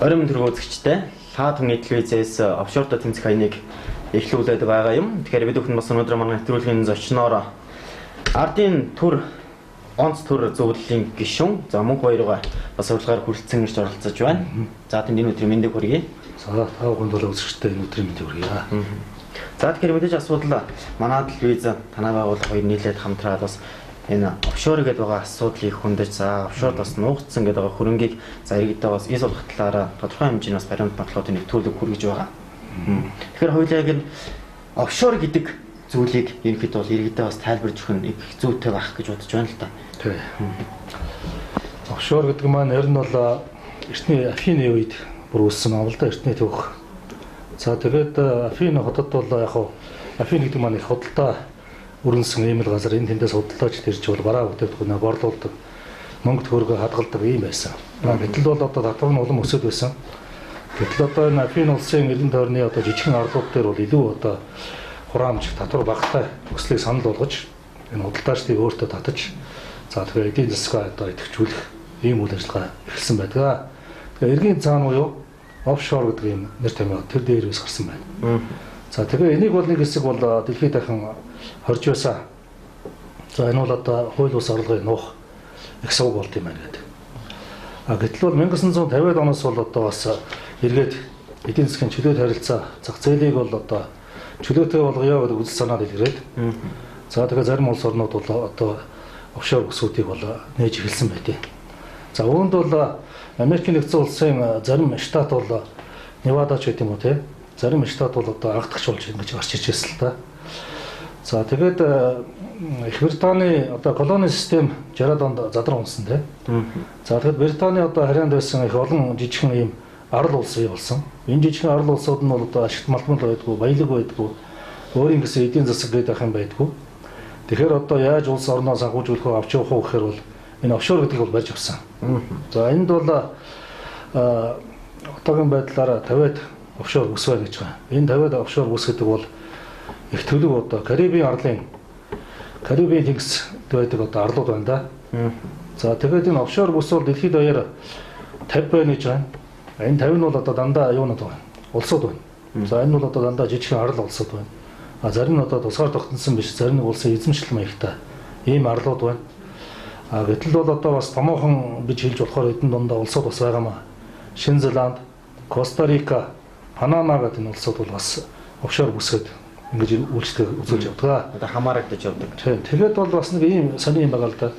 Оройн төрөв үзэгчтэй Лаа түмний телевизээс офшортой тэмцэх хаяныг эхлүүлээд байгаа юм. Тэгэхээр бид бүхэн бас өнөөдөр манай нэвтрүүлгийн зочноор ардын төр онц төр зөвлөлийн гишүүн за мөнх баяргаа бас урилгаар хүрэлцэн ирж оролцож байна. За тэнд энэ өдрийн мэндийг хүргэе. За та бүхэнд бол үзэгчтэй энэ өдрийн мэндийг хүргэе. За тэгэхээр мэдээж асуудал манай телевиз танай байгууллага хоёр нийлээд хамтраад бас энэ офшор гэдэг байгаа асуудлыг хүндэж за офшорд бас нуугдсан гэдэг байгаа хөрөнгийг за иргэдээ бас эс болох талаараа тодорхой хэмжээний бас баримт баталгааны нэвтрүүлэг хүргэж байгаа. Тэгэхээр хоёулаа яг энэ офшор гэдэг зүйлийг ерөнхийдөө бол иргэдээ бас тайлбарж өгөх нь их зүйтэй байх гэж бодож байна л да. Тий. Офшор гэдэг маань ер нь бол эртний Афины үед бүр үүссэн юм л да, эртний төвх. За тэгээд Афины хотод бол яг Афин гэдэг маань их худалдаа өрнсөн ийм л газар энэ тэндээс худалдаач ирж бол бараа бүтээгдэхүүнээ борлуулдаг, мөнгө төгрөгөө хадгалдаг ийм байсан. Гэтэл бол одоо татвар нь улам өсөд байсан. Гэтэл одоо энэ Афин улсын эрдэнэ тойрны одоо жижигхэн арлууд дээр бол илүү одоо хураамж татвар багтай өслийг санал болгож энэ худалдаачдыг өөртөө татаж за тэгэхээр эдийн засгаа одоо идэвхжүүлэх ийм үйл ажиллагаа эхэлсэн байдаг. Тэгэхээр эргийн цаана буюу офшор гэдэг ийм нэр томьёо тэр дээрээс гарсан байна. За тэгэхээр энийг бол нэг хэсэг бол дэлхийд дахин хорж байсан. За энэ бол одоо хууль бус орлогын нуух их сувг болд юм байна гэдэг. Гэтэл бол 1950-ад оноос бол одоо бас эргээд эдийн засгийн чөлөөт харилцаа зах зээлийг бол одоо чөлөөтэй болгоё гэдэг үзэл санаа дэлгэрээд. За тэгэхээр зарим улс орнууд бол одоо офшор бүсгүүдийг бол нээж эхэлсэн байдیں۔ За үүнд бол Америкийн нэгдсэн улсын зарим штат бол Невада ч гэдэг юм уу те. Зарим штат бол одоо агдагч болж ингэж гарч иржсэн л та. За тэгээд Их Британий одоо колони систем 60-аад онд задран унсан те. За тэгээд Британий одоо харьяанд байсан их олон жижигхэн ийм арал улс бий болсон. Энэ жижигхэн арал улсууд нь бол одоо ашигт малтмал байдгүй, баялаг байдгүй, өөрийн гэсэн эдийн засаг гэдэг ах юм байдгүй. Тэгэхээр одоо яаж улс орноо санхүүжүүлэх вэ, авч явах вэ гэхээр бол энэ офшор гэдгийг бол барьж авсан. За энд бол одоогийн байдлаар 50-аад офшор бүс байна гэж байна. Энэ 50-аад офшор бүс гэдэг бол их төлөв одоо Карибын тэнгис байдаг одоо арлууд байна да. За тэгээд энэ офшор бүс бол дэлхийд даяар 50 байна гэж байна. Энэ 50 нь бол одоо дандаа юунууд байна? Улсууд байна. За энэ бол одоо дандаа жижигхэн арал улсууд байна. Зарим нь одоо тусгаар тогтносон биш, зарим нь улсын эзэмшил маягтай ийм арлууд байна. Гэтэл бол одоо бас томоохон гэж хэлж болохоор эдэн дундаа улсууд бас байгаамаа. Шинэ Зеланд, Коста Рика, Панама гэдэг энэ улсууд бол бас офшор бүсгээд ингэж үйлчлэг үзүүлж явдаг. Одоо хамаарагдаж явдаг. Тэгээд бол бас нэг ийм сони юм байгаа л да.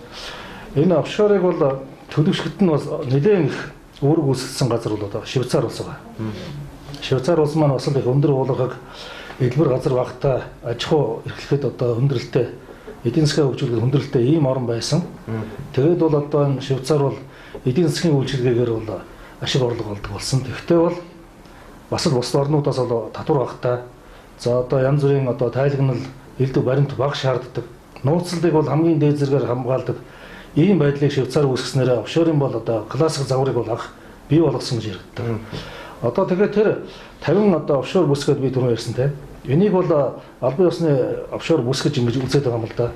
Энэ офшорыг бол төлөвшөлт нь бас нэлээд их үүрэг үүсгэсэн газар бол одоо Швейцар улс байгаа. Швейцар улс маань бас их өндөр уулгаг элбэр газар багтаа аж ахуй эрхлэхэд одоо хүндрэлтэй эдийн засгийн хөгжүүлэлт хүндрэлтэй ийм орн байсан. Тэгээд бол одоо энэ Швейцар бол эдийн засгийн үйлчилгээгээр бол ашиг орлого олдог болсон. Тэгвэл бол бас л бус орнуудаас бол татвар багтаа за одоо янз бүрийн одоо тайлагнал элдв баримт бага шаарддаг. Нууцлалыг бол хамгийн дээд зэргээр хамгаалдаг. Ийм байдлыг Швейцар үүсгэснээр офшорын бол одоо классик загварыг бол анх бий болгосон гэж яригддаг. Одоо тэгээд тэр 50 одоо офшор бүсгэд би түрүү ярьсан те. Энийг бол албан ёсны офшор бүс гэж ингэж үзээд байгаа юм л да.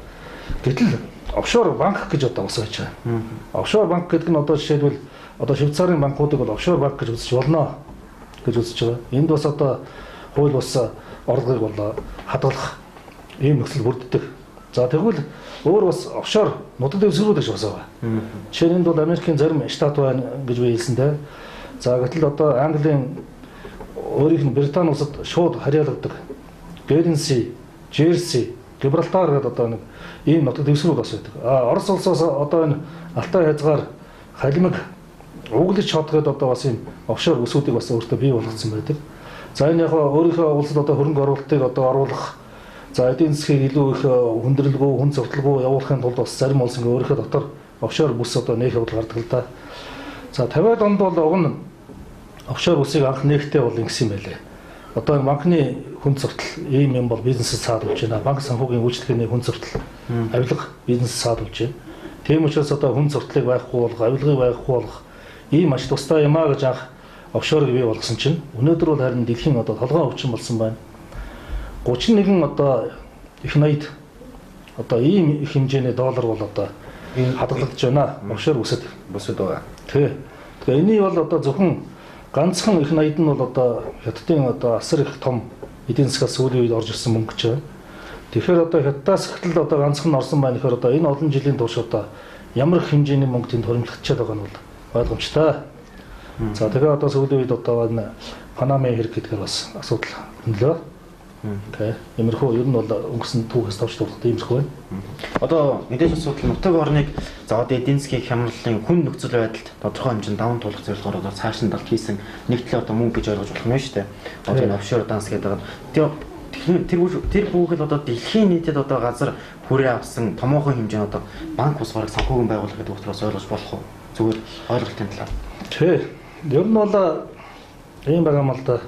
Гэтэл офшор банк гэж одоо бас байж байгаа. Офшор банк гэдэг нь одоо жишээлбэл одоо Швейцарын банкуудыг бол офшор банк гэж үзэж болно гэж үзэж байгаа. Энд бас одоо хууль бус орлогыг бол хадгалах ийм нөхцөл бүрддэг. За тэгвэл өөр бас офшор нутаг дэвсгэрүүд гэж бас байгаа. Жишээ нь бол Америкийн зарим штат байна гэж би хэлсэн те. За гэтэл одоо Английн өөрийнх нь Британи улсад шууд харьяалагддаг. Гернси, Жерси, Гибралтар гэдэг одоо нэг ийм нутаг дэвсгэрүүд бас байдаг. Орос улсаас одоо энэ Алтай хязгаар халимаг углаж чадгаад одоо бас ийм офшор бүсүүдийг бас өөртөө бий болгоцсон байдаг. За энэ яг өөрийнхөө улсад одоо хөрөнгө оруулалтыг одоо оруулах за эдийн засгийг илүү их хүндрэлгүй, хүн зөртөлгүй явуулахын тулд бас зарим улс ингээ өөрийнхөө дотор офшор бүс одоо нээх явдал гардаг л да. За 50-аад онд бол уг нь офшор бүсийг анх нээхдээ бол ингэсэн юм байлээ. Одоо банкны хүн зөртөл ийм юм бол бизнесд саадуулж байна. Банк санхүүгийн үйлчлэгээний хүн зөртөл авилга бизнесд саадуулж байна. Тийм учраас одоо хүн зөртлийг байхгүй болгох, авилгыг байхгүй болгох ийм маш тустай юм а гэж анх офшорыг бий болгосон чинь өнөөдөр бол харин дэлхийн одоо толгойн өвчин болсон байна. 31 одоо их 80 одоо ийм их хэмжээний доллар бол одоо хадгалагдж байна. Офшор бүсэд байгаа. Тэгээ. Тэгээ энийг бол одоо зөвхөн ганцхан их наяд нь бол одоо хятадын одоо асар их том эдийн засгаас сүүлийн үед орж ирсэн мөнгө ч байна. Тэгэхээр одоо хятадаас ихтэл одоо ганцхан орсон байна гэхээр одоо энэ олон жилийн турш одоо ямар их хэмжээний мөнгө тэнд хуримтлагдчихад байгаа нь бол ойлгомжтой. За тэгэхээр одоо сүүлийн үед одоо энэ Панамын хэрэг гэдгээр бас асуудал хөндлөө. Окей. Иймэрхүү ер нь бол өнгөрсөн түүхээс товч тулах иймэрхүү байна. Одоо мэдээж асуудал нутаг орныг за одоо эдийн засгийн хямралын хүн нөхцөл байдалд тодорхой хэмжээнд даван туулах зорилгоор одоо цааш нь далд хийсэн нэг талын одоо мөнгө гэж ойлгож болох юм шүү дээ. Одоо энэ офшор данс гэдэг байгаа. Тэр бүхэл одоо дэлхийн нийтэд одоо газар хүрээ авсан томоохон хэмжээний одоо банк ус бараг санхүүгийн байгууллага гэдэг утгаас ойлгож болох уу? Зүгээр ойлголтын талаар. Тий. Ер нь бол ийм байгаа юм л да.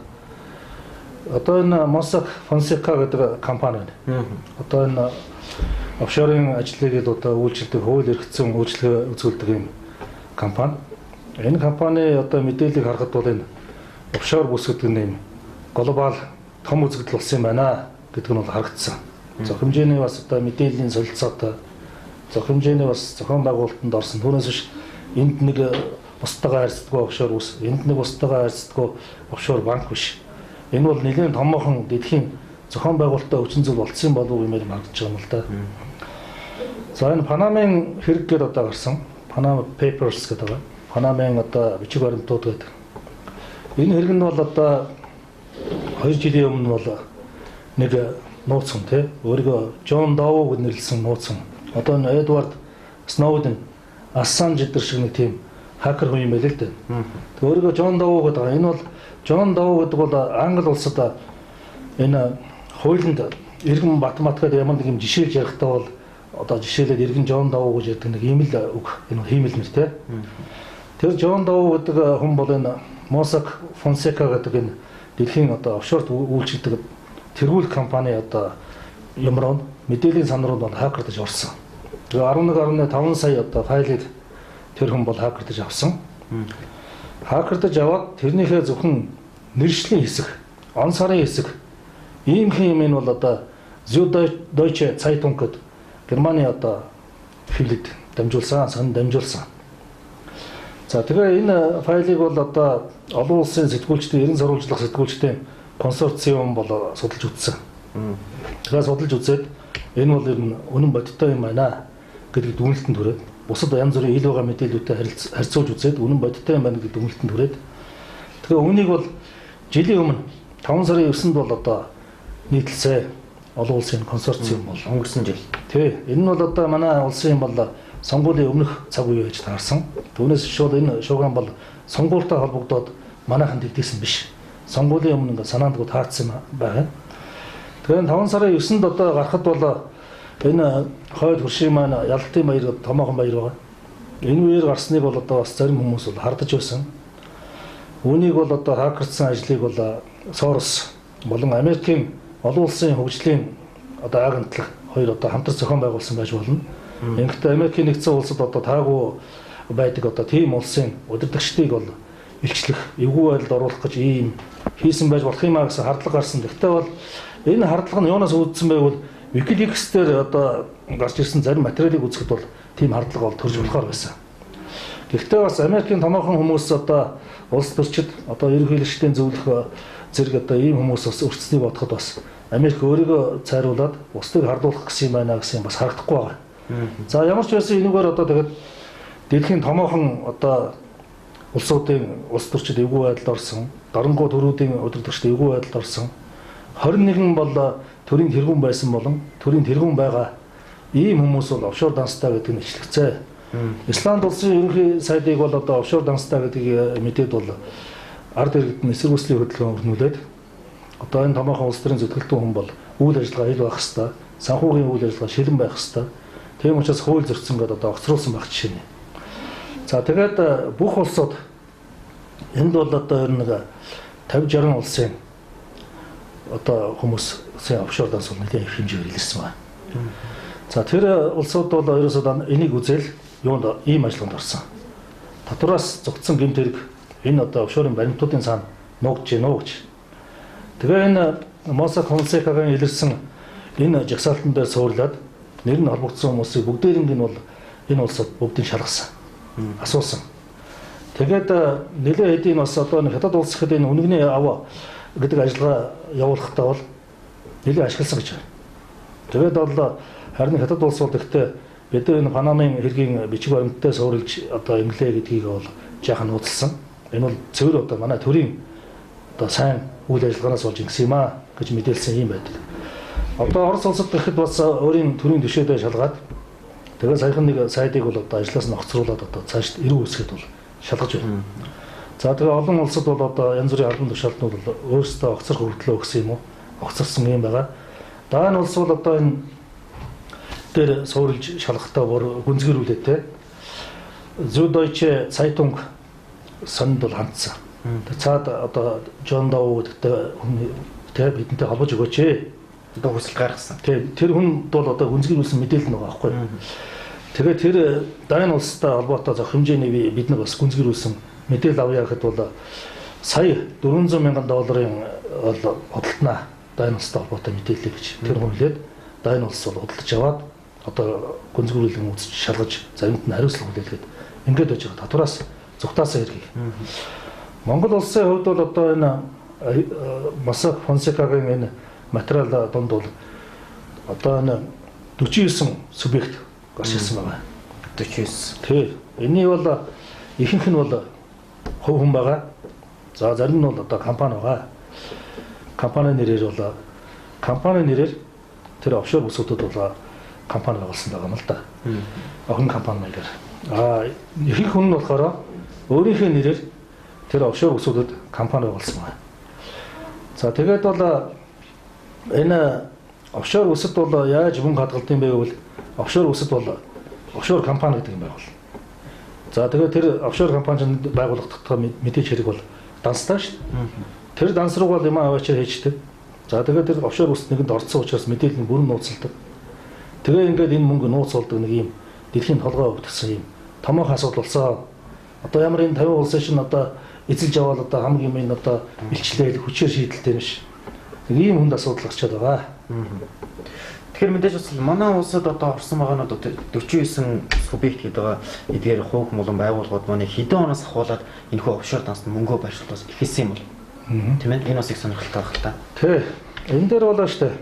Одоо энэ Mossack Fonseca гэдэг компани байна. Одоо энэ офшорын ажлыг одоо үйлчлдэг хууль эрхцэн үйлчлэгээ үзүүлдэг юм компани. Энэ компани одоо мэдээллийг харахад бол энэ офшор бүс гэдэг нь юм глобал том үзэгдэл болсон юм байна гэдэг нь бол харагдсан. Зөх хэмжээний бас одоо мэдээллийн солилцоотой зөх хэмжээний бас зохион байгуулалтанд орсон. Түүнээс биш энд нэг бусдаагаа харьцдаггүй офшор бүс, энд нэг бусдаагаа харьцдаггүй офшор банк биш. Энэ бол нэлээд томоохон дэлхийн зохион байгуулалттай өвчин зүйл болцсон болов уу гэмээр магадж байгаа юм л да. За энэ Панамын хэрэг гээд одоо гарсан. Panama Papers гэдэг байгаа. Панамын одоо бичиг баримтууд гэдэг. Энэ хэрэг нь бол одоо 2 жилийн өмнө бол нэг нууцхан тий өөрийгөө Джон Доу гэж нэрлсэн нууцхан. Одоо энэ Эдвард Сноуден, Assange гэдэг шиг нэг тийм хакер хүн юм байл л дээ. Тэг өөрийгөө Джон Доу гэдэг байгаа. Энэ бол Джон Доу гэдэг бол Англи улсад энэ хуулинд иргэн математикад ямар нэг юм жишээлж ярихдаа бол одоо жишээлээд иргэн Джон Доу гэж ярьдаг нэг ийм л үг энэ хиймэл нэр тий. Тэр Джон Доу гэдэг хүн бол энэ Mossack Fonseca гэдэг энэ дэлхийн одоо офшорт үйлчилдэг тэргүүл компани одоо юмроо мэдээллийн сан руу бол хакердж орсон. Тэгээ 11.5 сая одоо файлыг тэр хүн бол хакердж авсан. Хакердж аваад тэрнийхээ зөвхөн нэршлийн хэсэг, он сарын хэсэг ийм юм энэ бол одоо Süddeutsche Zeitung гэдэг Германы одоо филид дамжуулсан, сан дамжуулсан. За тэгээ энэ файлыг бол одоо олон улсын сэтгүүлчдийн ерэн сурвалжлах сэтгүүлчдийн консорциум бол судалж үзсэн. Тэгэхээр судалж үзээд энэ бол ер нь үнэн бодиттой юм байна гэдэг дүгнэлтэнд хүрээд бусад янз бүрийн ил байгаа мэдээллүүдтэй харьцуулж үзээд үнэн бодиттой юм байна гэдэг дүгнэлтэнд хүрээд тэгээ үүнийг бол жилийн өмнө 5 сарын 9-нд бол одоо нийтлсэн олон улсын консорциум бол өнгөрсөн жил. Тий. Энэ нь бол одоо манай улсын бол сонгуулийн өмнөх цаг үе гэж таарсан. Түүнээс шууд энэ шууган бол сонгуультай холбогдоод манайхан тэгдсэн биш. Сонгуулийн өмнө ингээд санаандгүй таацсан байгаа. Тэгэхээр 5 сарын 9-нд одоо гарахад бол энэ хойд хөршийн маань ялалтын баяр томоохон баяр байгаа. Энэ үеэр гарсныг бол одоо бас зарим хүмүүс бол хардаж байсан. Үүнийг бол одоо хакердсан ажлыг бол Сорос болон Америкийн олон улсын хөгжлийн одоо агентлаг хоёр одоо хамтар зохион байгуулсан байж болно. Ингэхдээ Америкийн нэгдсэн улсад одоо таагүй байдаг одоо тийм улсын удирдагчдыг бол илчлэх, эвгүй байдалд оруулах гэж ийм хийсэн байж болох юм а гэсэн хардлага гарсан. Гэхдээ бол энэ хардлага нь юунаас үүдсэн байвал Wikileaks дээр одоо гарч ирсэн зарим материалыг үзэхэд бол тийм хардлага бол төрж болохоор байсан. Гэхдээ бас Америкийн томоохон хүмүүс одоо улс төрчид одоо ерөнхийлөгчдийн зөвлөх зэрэг одоо ийм хүмүүс бас өрцснийг бодоход бас Америк өөрийгөө цайруулад бусдыг хардуулах гэсэн юм байна гэсэн бас харагдахгүй байгаа. За ямар ч байсан энэгээр одоо тэгээд дэлхийн томоохон одоо улсуудын улс төрчид эвгүй байдалд орсон, дорнгоо төрүүдийн удирдагчид эвгүй байдалд орсон. 21 бол төрийн тэргүүн байсан болон төрийн тэргүүн байгаа ийм хүмүүс бол офшор данстай гэдэг нь ичлэгцээ. Исланд улсын ерөнхий сайдыг бол одоо офшор данстай гэдгийг мэдээд бол ард иргэд нь эсэргүүцлийн хөдөлгөөн өрнүүлээд одоо энэ томоохон улс төрийн зөвтгөлтийн хүн бол үйл ажиллагаа ил байх хэвээр, санхүүгийн үйл ажиллагаа шилэн байх хэвээр. Тийм учраас хууль зөрчсөн гэдэг одоо огцруулсан байх жишээ нь. За тэгээд бүх улсууд энд бол одоо ер нь 50-60 улсын одоо хүмүүсийн офшор данс бол нэлээд их хэмжээгээр илэрсэн байна. За тэр улсууд бол ерөөсөө энийг үзэл юунд ийм ажиллагаанд орсон. Татвараас зогтсон гэмт хэрэг энэ одоо офшорын баримтуудын цаана нуугдж гинөө гэж. Тэгээ энэ Mossack Fonseca-гийн илэрсэн энэ жагсаалтан дээр суурлаад нэр нь холбогдсон хүмүүсийг бүгдээрийнх нь бол энэ улсад бүгдийг шалгасан. Асуусан. Тэгээд нэлээд хэдийн бас одоо нэг хятад улс гэхэд энэ үнэгний ав гэдэг ажиллагаа явуулахдаа бол нэлээд ашигласан гэж байна. Тэгээд бол харин хятад улс бол гэхдээ бид энэ Панамын хэргийн бичиг баримттай суурилж одоо инглээ гэдгийг бол жаахан нууцлсан. Энэ бол цэвэр одоо манай төрийн одоо сайн үйл ажиллагаанаас болж ингэсэн юм аа гэж мэдээлсэн юм байдаг. Одоо Орос улсад гэхэд бас өөрийн төрийн төшөөдөө шалгаад тэгээд саяхан нэг сайдыг бол одоо ажлаас нь огцруулад одоо цааш эрүү үсгэд бол шалгаж байна. За тэгээ олон улсад бол одоо янз бүрийн албан тушаалтнууд бол өөрсдөө огцрох хөвтлөө өгсөн юм уу? Огцорсон юм байгаа. Даан улс бол одоо энэ дээр суурилж шалгахдаа бүр гүнзгийрүүлээ те. Süddeutsche Zeitung сонд бол хандсан. Цаад одоо Жон Доу гэдэгтэй хүн тэр бидэнтэй холбож өгөөч ээ. Одоо хүсэл гаргасан. Тэр хүн бол одоо гүнзгийрүүлсэн мэдээлэл байгаа байхгүй. Тэгээд тэр Дайн улстай холбоотой зах хэмжээний бид нар бас гүнзгийрүүлсэн мэдээлэл авъя гэхэд бол сая $400,000 бол худалданаа Дайн улстай холбоотой мэдээлэл гэж тэр хүн хэлээд Дайн улс бол худалдаж аваад одоо гүнзгийрүүлэн үзэж шалгаж заримд нь хариуцлага хүлээлгээд ингээд байж байгаа. Татвараас зүгтаасан хэргийг. Монгол улсын хувьд бол одоо энэ Mossack Fonseca-гийн энэ материал донд бол одоо энэ 49 субъект гарч ирсэн байгаа. 49. Тий. Энийний бол ихэнх нь бол хувь хүн байгаа. За зарим нь бол одоо компани байгаа. Компани нэрээр тэр офшор бүсгүүдэд бол компани байгуулсан байгаа юм л да. Охин компани маягаар. Ихэнх хүн нь болохоор өөрийнхөө нэрээр тэр офшор бүсгүүдэд компани байгуулсан байна. За тэгээд бол энэ офшор бүсэд бол яаж мөнгө хадгалдаг юм бэ гэвэл офшор бүсэд бол офшор компани гэдэг юм байгуул. За тэгээд тэр офшор компанид байгуулагдах мэдээж хэрэг бол данстай шүү дээ. Тэр данс руугаа юм аваачаар хийждэг. За тэгээд тэр офшор бүсэд нэгэнд орцсон учраас мэдээлэл нь бүрэн нууцлдаг. Тэгээ ингээд энэ мөнгө нууцлуулдаг нэг юм дэлхийн толгой өвдсөн юм томоохон асуудал болсон. Одоо ямар энэ 50 улсын шин одоо эзэлж аваад одоо хамгийн юм одоо илчлээл хүчээр шийдэлтэй биш. Нэг ийм хүнд асуудал гарчаад байгаа. Тэгэхээр мэдээж бас манай улсад одоо орсон байгаа нь одоо 49 субъект гэдэг байгаа. Эдгээр хувь молон байгууллагууд манай хэдэн оноос ахуулаад энэхүү офшор данст мөнгөө байршуулж ихсэн юм бол. Тийм ээ. Энэ бас их сонирхолтой байх л та. Тий. Энэ дээр болоо штэ.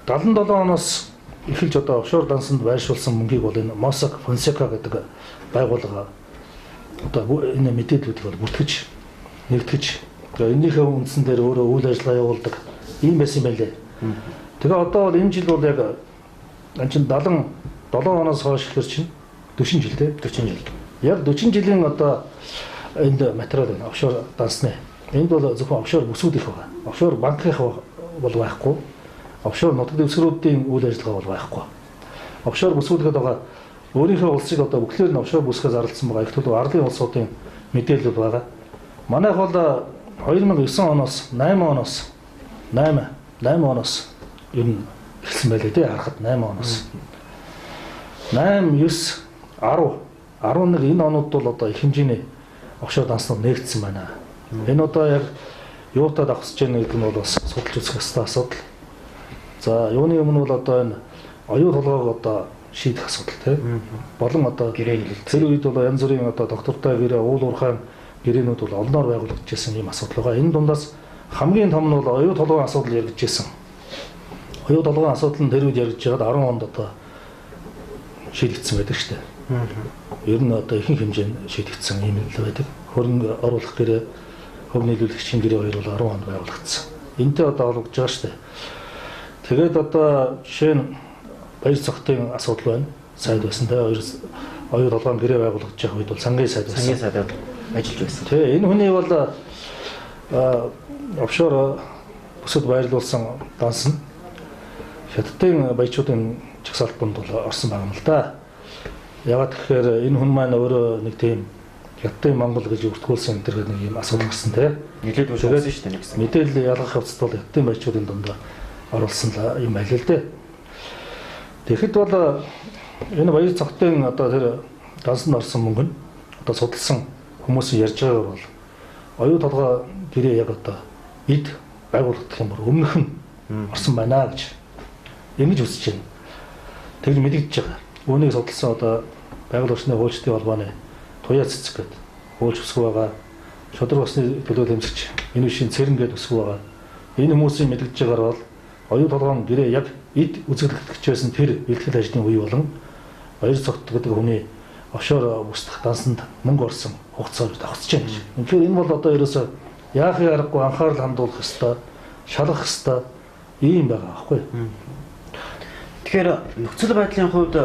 77 оноос эхэлж одоо офшор дансанд байршуулсан мөнгийг бол энэ Mossack Fonseca гэдэг байгууллага одоо энэ мэдээллүүдийг бол бүртгэж нэгтгэж тэгээ энийхээ үндсэн дээр өөрөө үйл ажиллагаа явуулдаг ийм байсан юм байлээ. Тэгээ одоо бол энэ жил бол яг чинь 77 оноос хойш ихэр чинь 40 жил те 40 жил. Яг 40 жилийн одоо энд материал байна офшор дансны. Энд бол зөвхөн офшор бүсүүд их байгаа. Офшор банкных бол байхгүй. Офшор нутаг дэвсгэрүүдийн үйл ажиллагаа бол байхгүй. Офшор бүсгүүдэд байгаа өөрийнхөө улсыг одоо бүхлээр нь офшор бүсгээс зарласан байгаа их төлөв арлын улсуудын мэдээлэл байгаа. Манайх бол 2009 оноос 8 оноос ер нь эхэлсэн байлээ тий харахад 8 оноос 8 9 10 11 энэ онууд бол одоо их хэмжээний офшор данснууд нээгдсэн байна. Энэ одоо яг юутад авахсж байгаа гэдэг нь бол бас судалж үзэх ёстой асуудал. За юуны өмнө бол одоо энэ оюун толгойг одоо шийдэх асуудал тийм болон одоо гэрээ хэлэлцээ. Тэр үед бол янз бүрийн одоо доктортой гэрээ, уул уурхайн гэрээнүүд бол олноор байгуулагдчихсан ийм асуудал байгаа. Энэ дундаас хамгийн том нь бол оюун толгойн асуудал яригдчихсэн. Оюун толгойн асуудал нь тэр үед яригдж байгаад 10 онд одоо шийдэгдсэн байдаг шүү дээ. Ер нь одоо ихэнх хэмжээнд шийдэгдсэн юм л байдаг. Хөрөнгө оруулах гэрээ, хөв нийлүүлэгчийн гэрээ хоёр бол 10 онд байгуулагдсан. Энтэй одоо олгож байгаа шүү дээ. Тэгээд одоо жишээ нь баяр цогтын асуудал байна. Сайд байсан те оюун толгойн гэрээ байгуулагдаж байгаа үед бол сангийн сайд байсан. Сангийн сайдад ажиллаж байсан. Тэ энэ хүний бол офшор бүсэд байрлуулсан данс нь хятадын баячуудын чагсаалтанд бол орсон байгаа юм л да. Ягаад гэхээр энэ хүн маань өөрөө нэг тийм хятадын Монгол гэж өртгүүлсэн энэ нэг юм асуудал гарсан те. Нилээд үүссэн шүү дээ нэгсэн. Мэдээлэл ялгах явцад бол хятадын баячуудын дунд оруулсан юм байл л дээ. Тэгэхэд бол энэ баяр цогтын одоо тэр дансанд орсон мөнгө нь одоо судалсан хүмүүсийн ярьж байгаагаар бол оюун толгой гэрээ яг одоо эд байгуулагдах юм бол өмнөх нь орсон байна гэж ингэж үсэж байна. Тэгж мэдэгдэж байгаа. Үүнийг судалсан одоо байгууллагчны хуульчдын холбооны туяа цэцэг гэдэг хөөлж өсгөө байгаа. Шодрог усны төлөө тэмцэгч энэ шин цэрэнгээд өсгөө байгаа. Энэ хүмүүсийн мэдгэж байгаагаар бол оюун толгойн гэрээ яг эд үзэгдэгч байсан тэр бэлтгэл ажлын үе болон баяр цогт гэдэг хүний офшор устдах дансанд мөнгө орсон хугацаар давхцаж байна гэж. Тэгэхээр энэ бол одоо ерөөсөө яахын аргагүй анхаарал хандуулах ёстой, шалгах ёстой ийм байгаа аахгүй. Тэгэхээр нөхцөл байдлын хувьд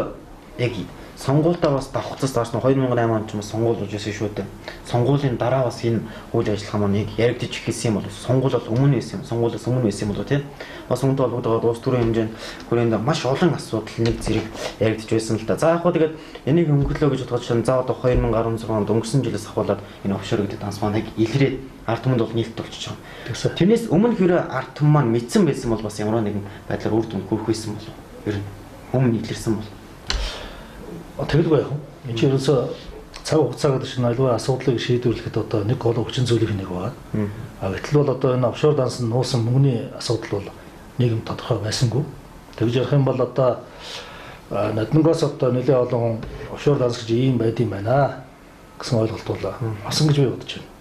яг сонгуультаа бас давхцаас доош нь 2008 онд ч юм сонгуул болж байсан шүү дээ. Сонгуулийн дараа бас энэ үйл ажиллагаа маань яг яригдчих эхэлсэн юм бол сонгуул бол өмнө байсан юм. Сонгуулиас өмнө байсан юм болоо тийм. Бас үүнтэй холбогдоод улс төрийн хэмжээнд хүрээнд маш олон асуудал нэг зэрэг яригдж байсан л да. За яг хөө тэгээд энийг хөнгөлөө гэж бодож чинь за одоо 2016 онд өнгөрсөн жилээс ахуулаад энэ офшор гэдэг данс маань яг илрээд ард түмэнд бол нийлт болчихж байгаа. Тэрнээс өмнө хэрэг ард түмэн маань мэдсэн байсан бол бас ямар нэгэн байдлаар үр дүнд хүрэх байсан болов. Ер нь өмнө илэрсэн бол тэгэлгүй яах вэ? Энд чинь ерөөсөө цаг хугацаа гэдэг чинь альва асуудлыг шийдвэрлэхэд одоо нэг гол хүчин зүйлийн нэг байгаа. Гэтэл бол одоо энэ офшор данс нуусан мөнгөний асуудал бол нийгэм тодорхой байсангүй. Тэгж ярих юм бол одоо наднгоос одоо нэлээд олон офшор данс гэж ийм байд юм байна гэсэн ойлголт бол асан гэж би бодож байна.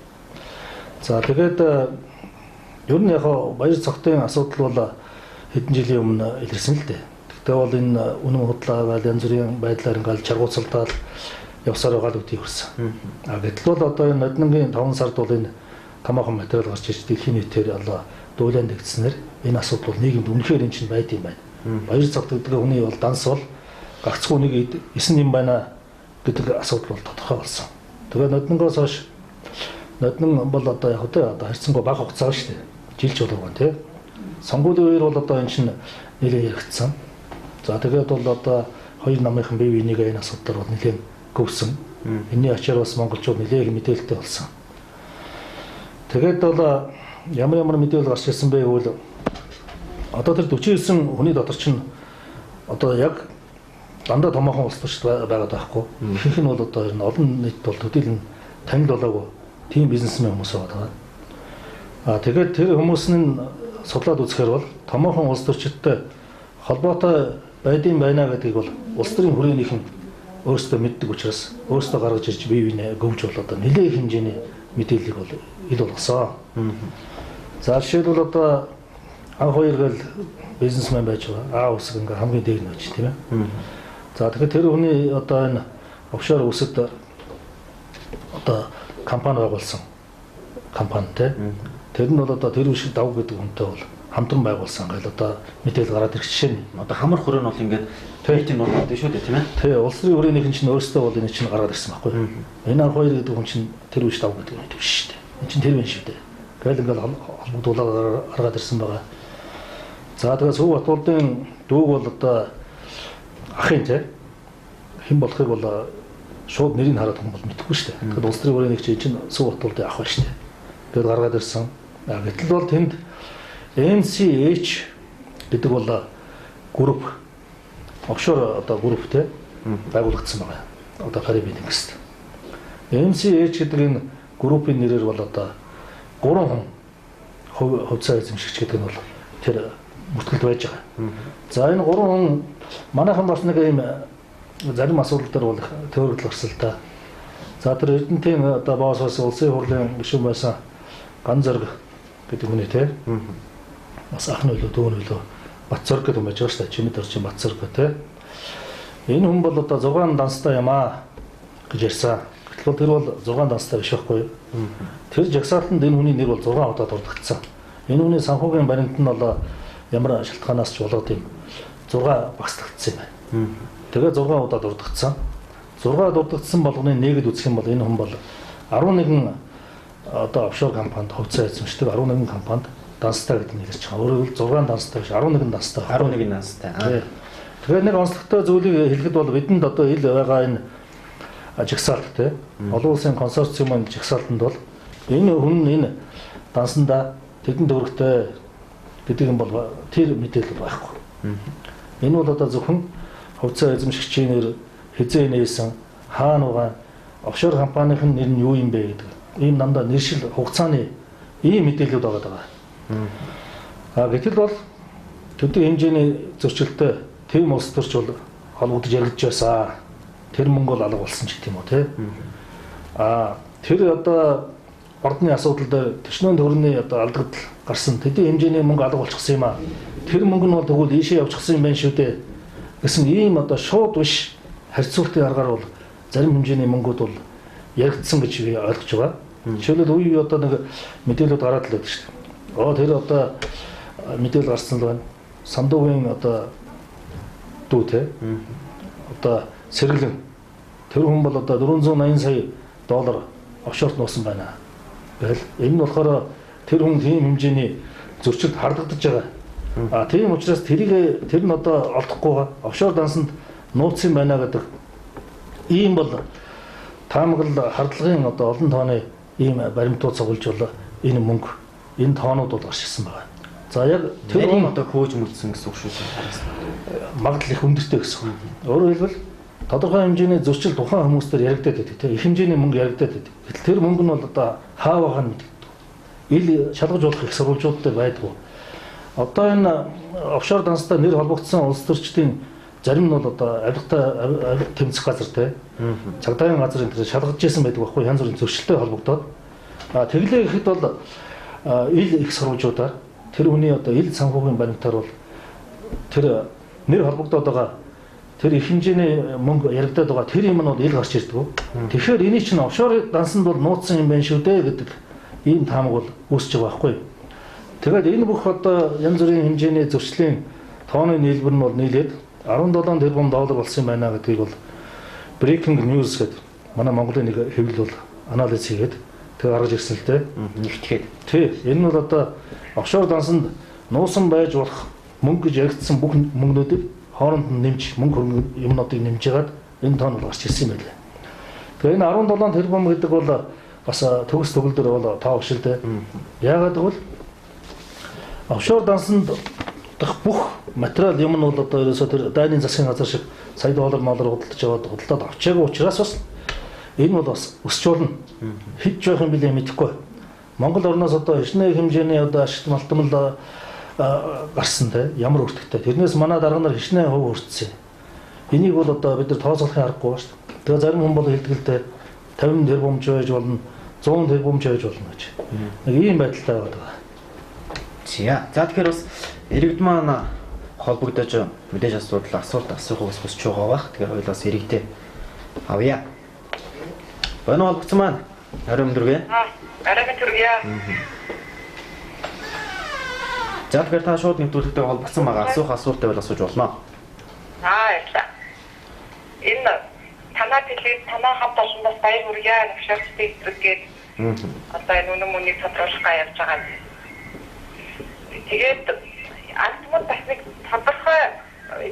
За тэгээд ер нь яг баяр цогтын асуудал бол хэдэн жилийн өмнө илэрсэн л дээ. Тэгтээ бол энэ үнэн худлаа байл янз бүрийн байдлаар ингээл чаргууцалдаал явсаар байгаа л үгүй хүрсэн. Гэтэл бол одоо энэ ноднгийн 5 сард бол энэ томоохон материал гарч ирж дэлхийн нийтээр одоо дуулан дэгдснээр энэ асуудал бол нийгэмд үнэхээр энэ чинь байд юм байна. Баяр цогт гэдэг хүний бол данс бол гагцхүү нэг эсэн юм байна гэдэг асуудал бол тодорхой болсон. Тэгээд ноднонгоос хойш ноднон бол одоо яг одоо харьцангуй бага хугацаа шүү дээ. Жилч болов гоо тий. Сонгуулийн үеэр бол одоо энэ чинь нэлээд яригдсан. За тэгээд бол одоо хоёр намынхан бие биенийгээ энэ асуудлаар бол нэлээд гөвсөн. Энэний ачаар бас монголчууд нэлээд мэдээлэлтэй болсон. Тэгээд бол ямар мэдээлэл гарч ирсэн бэ гэвэл одоо тэр 49 хүний дотор чинь одоо яг дандаа томоохон улс төрч байгаад байхгүй. Ихэнх нь бол одоо ер нь олон нийт бол төдийлөн танил болоогүй тийм бизнесмен хүмүүс байгаа. Тэгээд тэр хүмүүсийн судлаад үзэхээр бол томоохон улс төрчидтэй холбоотой байдсан байна гэдгийг бол улс төрийн хүрээнийх нь өөрсдөө мэддэг учраас өөрсдөө гаргаж ирж бие биенээ гөвж болоод нэлээд хэмжээний мэдээллийг бол ил болгосон. За жишээлбэл одоо анх хоёр гэл бизнесмен байж байгаа. Үсэг ингээ хамгийн дээр нь байж тийм ээ. За тэгэхээр тэр хүний одоо энэ офшор үсэд одоо компани байгуулсан компанитай. Тэр нь бол одоо тэр үшиг давг гэдэг хүнтэй бол хамтран байгуулсан гэл одоо мэдээлэл гараад ирэх жишээ нь. Одоо хамар хүрээ нь бол ингээд төвийн нурмад шүү дээ тийм ээ. Тий, улс төрийн хүрээнийх нь чинь өөрсдөө бол энэ чинь гараад ирсэн байхгүй. Энэ анх хоёр гэдэг хүн чинь тэр үш давг гэдэг юм шүү дээ. Энэ чинь тэр вэ шүү дээ. Гэл ингээд холбогдуулаад гаргаад ирсэн байгаа. За тэгээд Сүв Батболдын дүүг бол одоо ахын тий хэн болохыг бол шууд нэрийг хараад хүн бол мэдэхгүй шүү дээ. Тэгэхээр улс төрийн хүрээний чинь Сүв Батболдын ах ба шүү дээ. Тэгээд гаргаад ирсэн. Гэтэл бол тэнд MCH гэдэг бол групп офшор одоо групптэй байгуулагдсан байгаа. Одоо Карибын тэнгист. MCH гэдэг энэ группийн нэрээр бол одоо 3 хүн хувьцаа эзэмшигч гэдэг нь бол тэр бүртгэлд байж байгаа. За энэ 3 хүн манайхан бас нэг ийм зарим асуудал дээр бол төвөргөл гарсан л да. За тэр Эрдэнэтийн одоо боосоос улсын хурлын гишүүн байсан Ган Зориг гэдэг хүний те. Бас ах нөлөө дүүн нөлөө Батцорг гэдэг юм байж байгаа шүү дээ. Чимэд орчин Батцорг те. Энэ хүн бол одоо 6 данстай юм аа гэж ярьсан. Гэтэл тэр бол 6 данстай биш байхгүй юу? Тэр жагсаалтанд энэ хүний нэр бол 6 удаа дурдгдсан. Энэ хүний санхүүгийн баримт нь бол ямар шалтгаанаас ч болоод юм 6 багслагдсан юм байна. Тэгээ 6 удаа дурдгдсан. 6 дурдгдсан болгоны нэгэд үзэх юм бол энэ хүн бол 11 одоо офшор компанид хувьцаа эзэмшдэг 11 компанид данстай гэдэг нэрч байгаа. Өөрөөр хэлбэл 6 данстай биш 11 данстай. 11 данстай. Тэгэхээр нэг онцлогтой зүйлийг хэлэхэд бол бидэнд одоо ил байгаа энэ жагсаалт те олон улсын консорциумын жагсаалтанд бол энэ хүн энэ дансанда тэдэн төгрөгтэй гэдэг юм бол тэр мэдээлэл байхгүй. Энэ бол одоо зөвхөн хувьцаа эзэмшигчийн нэр хизээ нээсэн хаана байгаа офшор компанийн нэр нь юу юм бэ гэдэг ийм дандаа нэршил хугацааны ийм мэдээлэлүүд байгаа. Гэтэл бол төдий хэмжээний зөрчилтэй тэм улс төрч бол холбогдож яригдж байсан. Тэр мөнгө бол алга болсон ч гэх юм уу те. тэр одоо ордны асуудал дээр төчнөөн төгрөний одоо алдагдал гарсан тэдний хэмжээний мөнгө алга болчихсон юм аа. Тэр мөнгө нь бол тэгвэл ийшээ явчихсан юм байна шүү дээ гэсэн ийм одоо шууд биш харьцуултын аргаар бол зарим хэмжээний мөнгүүд бол яригдсан гэж би ойлгож байгаа. Жишээлбэл үе одоо нэг мэдээлэлүүд гараад л байдаг шүү дээ. Тэр одоо мэдээлэл гарсан л байна. Сандуугийн одоо дүү те. Одоо сэргэлэн тэр хүн бол одоо 480 сая доллар офшорт нуусан байна. Тэгэл энэ нь болохоор тэр хүн тийм хэмжээний зөрчилд хардагдаж байгаа. Тийм учраас тэр нь одоо олдохгүйгаа офшор дансанд нууцсан байна гэдэг ийм бол таамаглал хардлагын одоо олон тооны ийм баримтууд цуглаж бол энэ мөнгө энэ тоонууд бол гарч ирсэн байна. За яг тэр хүн одоо хөөж мөлдсөн гэсэн үг шүү дээ. Магадлал их өндөртэй гэсэн. Өөрөөр хэлбэл тодорхой хэмжээний зөрчил тухайн хүмүүстээр яригдаад байдаг тийм их хэмжээний мөнгө яригдаад байдаг. Гэтэл тэр мөнгө нь бол одоо хаа байгаа нь мэддэг. Ил шалгаж болох их сурвалжууд дээр байдгүй. Одоо энэ офшор данстай нэр холбогдсон улс төрчдийн зарим нь бол одоо авилгатай тэмцэх газар тийм цагдаагийн газар энэ шалгаж ирсэн байдаг байхгүй янз бүрийн зөрчилтэй холбогдоод. Тэглээ гэхэд бол ил их сурвалжуудаар тэр хүний одоо ил санхүүгийн баримтаар бол тэр нэр холбогдоод байгаа тэр их хэмжээний мөнгө яригдаад байгаа тэр юм нь бол ил гарч ирдэг. Тэгэхээр энийг чинь офшор дансанд бол нууцсан юм байна шүү дээ гэдэг ийм таамаг бол үүсэж байгаа байхгүй. Тэгээд энэ бүх одоо янз бүрийн хэмжээний зөрчлийн тооны нийлбэр нь бол нийлээд 17 тэрбум доллар болсон юм байна гэдгийг бол breaking news гэдэг манай Монголын нэг хэвлэл бол анализ хийгээд тэг гаргаж ирсэн л дээ. Нэгтгэхэд. Тий, энэ нь бол одоо офшор дансанд нуусан байж болох мөнгө гэж яригдсан бүх мөнгнүүдийг хооронд нь нэмж мөнгө юмнуудыг нэмж ягаад энэ тоон бол гарч ирсэн юм байна. Тэгээ энэ 17 тэрбум гэдэг бол бас төгс төгөлдөр бол тоо өгшил дээ. Яагаад гэвэл офшор дансанд дах бүх материал юм нь бол одоо ерөөсөө тэр дайны засгийн газар шиг сая доллар худалдаж аваад худалдаад авчаагүй учраас бас энэ бол бас өсч болно. Хит жоох юм билээ мэдэхгүй. Монгол орноос одоо хичнээн хэмжээний одоо ашигт малтмал гарсан те ямар өртөгтэй. Тэрнээс манай дарга нар хичнээн хөв өртсөн. Энийг бол одоо бид нар тооцоолохын аргагүй ба шүү дээ. Тэгээ зарим хүн бол хэлдэгтэй 50 тэрбумч байж болно, 100 тэрбумч байж болно гэж. Нэг ийм байдалтай байгаа. За тэгэхээр бас иргэд маань холбогдож мэдээж асуулт асуух хүсэж байгаа бах. Тэгэхээр хоёулаас иргэдээ авъя. Байна холбогдсон маань орой өндөргөө. Арай өндөргөө. За тэгэхээр та шууд нэвтрүүлэгтэй холбогдсон байгаа асуулттай бол асууж болно. Яа. Энэ танаа телевиз танаа хамт олондоос баяр хүргье. Навшаалтыг хэрэггээд одоо энэ үнэн мөнийг тодруулахаа явж байгаа. Тэгээд альтмод бас нэг тодорхой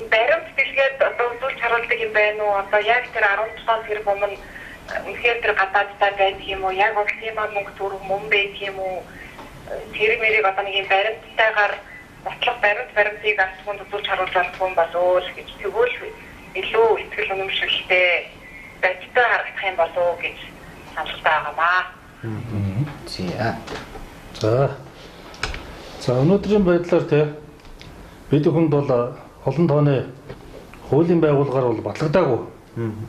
баримт бэлгээд одоо үзүүлж харуулдаг юм байна уу? Одоо яг тэр 17 тэрбум нь үнэхээр тэр гадаадтай байдаг юм уу? Яг улсын мөнгө төрөх мөн байдаг юм уу? Тэр мэрийг одоо нэг юм баримттайгаар ботлого баримтыг альтмод үзүүлж харуулж болтгүй юм болов уу гэж тэгвэл илүү ихтгэл үнэмшилтэй байдалтай харагдах юм болов уу гэж саналтай байгаамаа. За өнөөдрийн байдлаар те бид хүнд бол олон тооны хуулийн байгууллагаар бол батлагдаагүй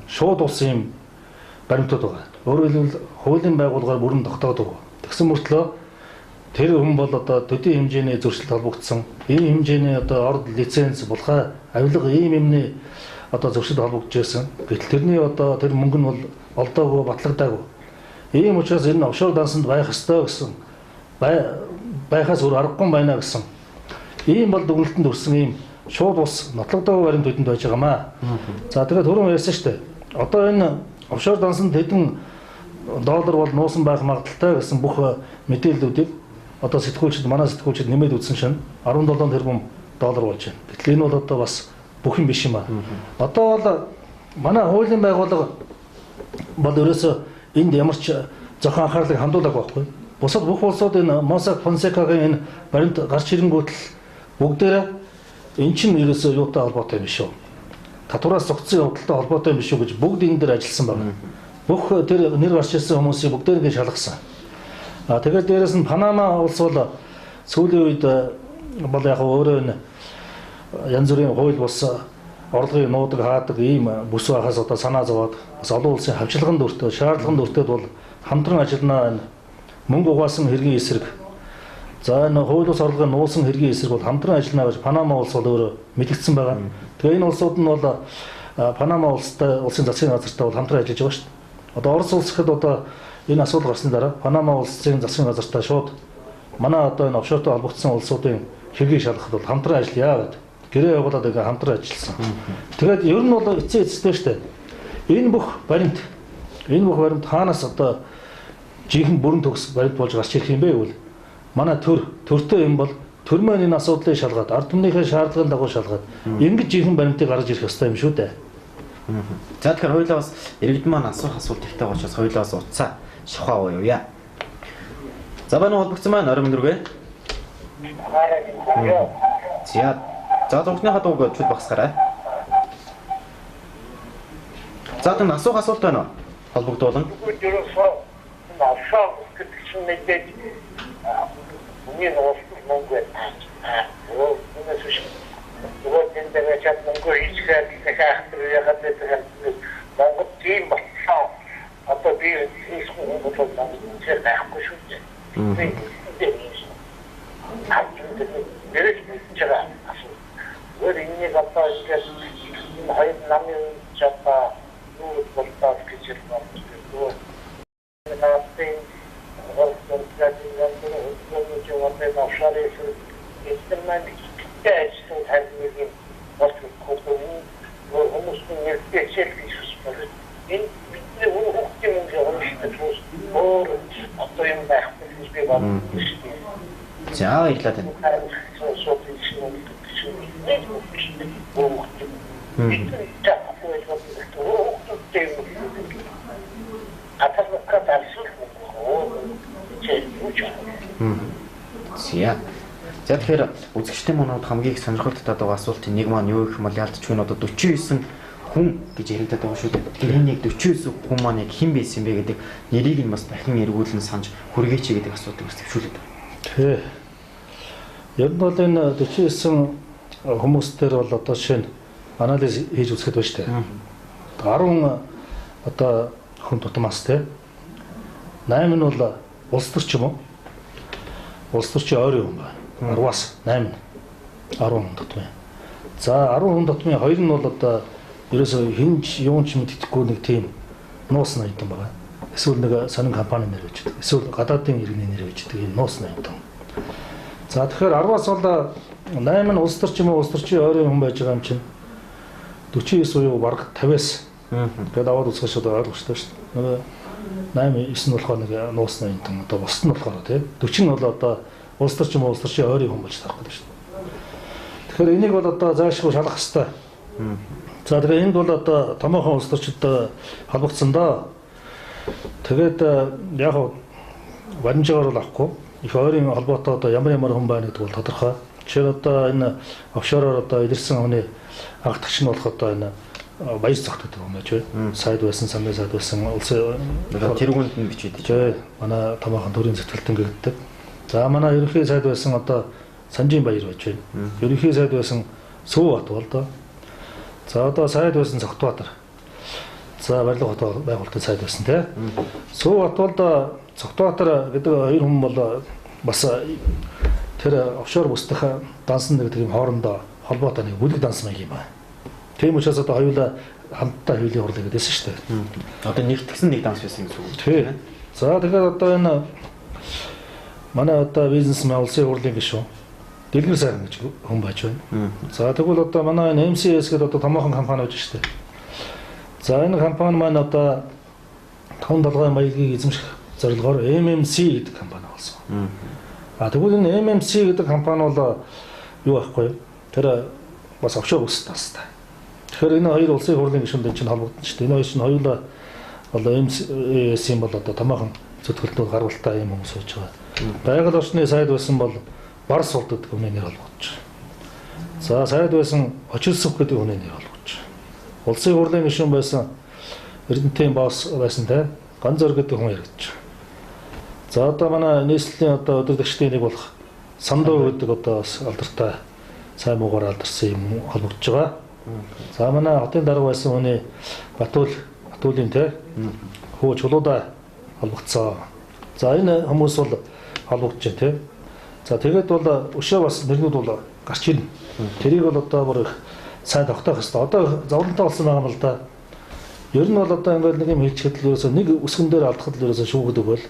шууд улсын юм баримтууд байгаа. Өөрөөр хэлбэл хуулийн байгууллагаар бүрэн тогтоодог. Тэгсэн мөртлөө тэр хүн бол одоо төдий хэмжээний зөрчилд холбогдсон ийм хэмжээний одоо орд лиценз булхай авилга ийм юмны одоо зөрчилд холбогдож байсан. Гэтэл тэрний одоо тэр мөнгө нь бол олдоогүй батлагдаагүй. Ийм учраас энэ офшор дансанд байх ёстой гэсэн байхаас өөр аргагүй байна гэсэн. Ийм бол дүгнэлтэнд өрсөн ийм шууд ус нотлогдоогүй баримт үүдэнд байж байгаамаа. За тэгээд түрүүн ярьсан шүү дээ. Одоо энэ офшор дансанд хэдэн доллар бол нуусан байх магадaltaй гэсэн бүх мэдээллүүдийг одоо манай сэтгүүлчид нэмээд үзсэн шин 17 тэрбум доллар болж байна. Гэтэл энэ бол одоо бас бүх юм биш юм аа. Одоо бол манай хуулийн байгууллага бол ерөөсөө энд ямар ч зохион анхаарлыг хандуулаагүй байхгүй. Бусад бүх улсууд энэ Mossack Fonseca-гийн энэ баримт гарч ирэнгүүт л бүгдээрээ эн чинь ерөөсөө юутай холбоотой юм биш үү? Татвараас зогцсон явдалтай холбоотой юм биш үү гэж бүгд энэ дээр ажилласан байна. Бүх тэр нэр гарч ирсэн хүмүүсийг бүгдээрээ шалгасан. Тэгээд дээрэс нь Панама улс бол сүүлийн үед бол яг өөрөө энэ янз бүрийн хууль бус орлогын нуудаг хаадаг ийм бүс байхаас одоо санаа зовоод бас олон улсын хавчлагын дүртэй, шаардлагын дүртэй бол хамтран ажилланаа энэ мөнгө угаасан хэргийн эсрэг. За энэ хууль бус орлогыг нуулсан хэргийн эсрэг бол хамтран ажиллана гэж Панама улс бол өөрөө мэдгдсэн байгаа. Тэгээ энэ улсууд нь бол Панама улсын засгийн газартай бол хамтран ажиллаж байгаа шүү дээ. Одоо Орос улс гэхэд одоо энэ асуудал гарсны дараа Панама улсын засгийн газартай шууд манай одоо энэ офшортой холбогдсон улсуудын хэргийг шалгахад бол хамтран ажиллая гэдэг гэрээ явуулаад ингээ хамтран ажилласан. Тэгээд ер нь бол эцсийн эцэстэй шүү дээ. Энэ бүх баримт хаанаас одоо жинхэнэ бүрэн төгс баримт болж гарч ирэх юм бэ гэвэл манай төртэй юм бол төр маань энэ асуудлыг шалгаад ард түмнийхээ шаардлагын дагуу шалгаад ингэж жинхэнэ баримтыг гаргаж ирэх ёстой юм шүү дээ. За тэгэхээр хоёулаа бас иргэдэн маань асуух асуулт ихтэй учраас хоёулаа бас утсаа шавхаа ууя. За байна уу холбогдсон маань орой мөндрөгөө. За зөвхнийхээ дууг чуд багсгаарай. За тань асуух асуулт байна уу? Холбогдуулан. За ирлээ тань. За тэгэхээр үзэгчдийн манууд хамгийн их сонирхолтой байгаа асуултын нэг маань юу гэх юм бол яалтч хүн одоо 49 хүн гэж яригдаад байгаа шүү дээ. Тэгэхээр энэ 49 хүн маань яг хэн байсан бэ гэдэг нэрийг нь бас дахин эргүүлэн санаж хүргээч гэдэг асуудыг бас төвшүүлээд байна. Тий. Яг нь бол энэ 49 хүмүүстээр бол одоо жишээ нь анализ хийж үзэхэд байна шүү дээ. 10 одоо хүн тутмаас те 8 нь бол улс төр ч юм уу? Улс төрчийн ойрын хүн байна. 10-аас 8 10 хүн тутмын. За 10 хүн тутмын 2 нь бол одоо ерөөсөө хинч юунч мэддэхгүй нэг тийм нуус ноёдон байгаа. Эсвэл нэг сонин компани нэр байж байгаа. Эсвэл гадаадын иргэний нэр байж байгаа. Энэ нуус ноёдон. За тэгэхээр 10-аас бол 8 нь улс төр ч юм уу улс төрчийн ойрын хүн байж байгаа юм чинь 49 буюу бараг 50-аас тэгээд аваад үзэх шууд ойлгомжтой шүү дээ. Нэг 8 9 нь болохоор нэг нуус ноёдон одоо бусд нь болохоор тийм 40 нь бол одоо улс төр ч юм уу улс төрчийн ойрын хүн болж тарах гэдэг шүү дээ. Тэгэхээр энийг бол одоо заашгүй шалгах хэрэгтэй. За тэгээ энд бол одоо томоохон улс төрчид холбогдсон доо. Тэгээд яг баримжаагаар бол авахгүй. Их ойрын холбоотой одоо ямар хүн байна гэдэг бол тодорхой. Жишээ нь одоо энэ офшороор одоо илэрсэн хүний агтагч нь болох одоо энэ баяр цогт гэдэг юм байж байна. Сайд байсан, сангийн сайд байсан улсын тэргуунд нь бичээд тий. Манай томоохон төрийн зэтгэлтэн гэдэг. За манай ерөнхий сайд байсан одоо Санжийн баяр байж байна. Ерөнхий сайд байсан Сүүбат бол доо. За одоо сайд байсан Цогтбаатар. За барилга хот байгуулалтын сайд байсан тий. Сүүбат бол Цогтбаатар гэдэг хоёр хүн бол бас тэр офшор бүсдэх дансан гэдэг юм хоорондоо холбоотой нэг бүлэг данс маяг юм байна. Тийм учраас одоо хоёулаа хамтдаа хөвлийн хурлаа гэдээсэн шүү дээ. Одоо нэгтгсэн нэг данс байсан гэсэн үг. Тий. За тэгэхээр одоо энэ манай одоо бизнесмен улсын хурлын гишүүн Дэлгэр сайхан гэж хүн байж байна. За тэгвэл одоо манай MCS гэдэг одоо томоохон компани байж шүү дээ. За энэ компани маань одоо том долгойн маягийг эзэмших зорилгоор MMC гэдэг компани болсон. Тэгвэл энэ MMC гэдэг компани бол юу байхгүй тэр бас офшор бүс тастай. Тэгэхээр энэ хоёр улсын хурлын гишүүнд чинь холбогдсон шүү дээ. Энэ хоёр чинь хоёулаа бол MCS-ийн бол одоо томоохон зөвтгөлтөд гаргалтай юм хүмүүс байж байгаа. Байгаль орчны сайд байсан бол Бар сулд гэдэг хүний нэр холбогдож байна. За сайд байсан Очилсов гэдэг хүний нэр холбогдож байна. Улсын хурлын гишүүн байсан Эрдэнэтийн босс байсан те Ганзор гэдэг хүн яригдж байна. За одоо манай нийслэлийн одоо өдөртөгчдийн нэг болох Сандуу гэдэг одоо бас алдартай сайн муугаар алдарсан юм холбогдож байгаа. За манай хотын дарга байсан хүний Батуулын те хөө Чулуудаа холбогдсон. За энэ хүмүүс бол холбогдож байна тийм. За тэгээд бол өшөө бас нэрнүүд бол гарч ирнэ. Тэрийг бол одоо бүр их сайн тогтоох хэрэгтэй. Одоо зовлонтой болсон байгаа юм л да. Ер нь бол одоо ингээд нэг юм хэлчихэд л ерөөсөө нэг өсгөн дээр алдахад л ерөөсөө шүүгдэг бол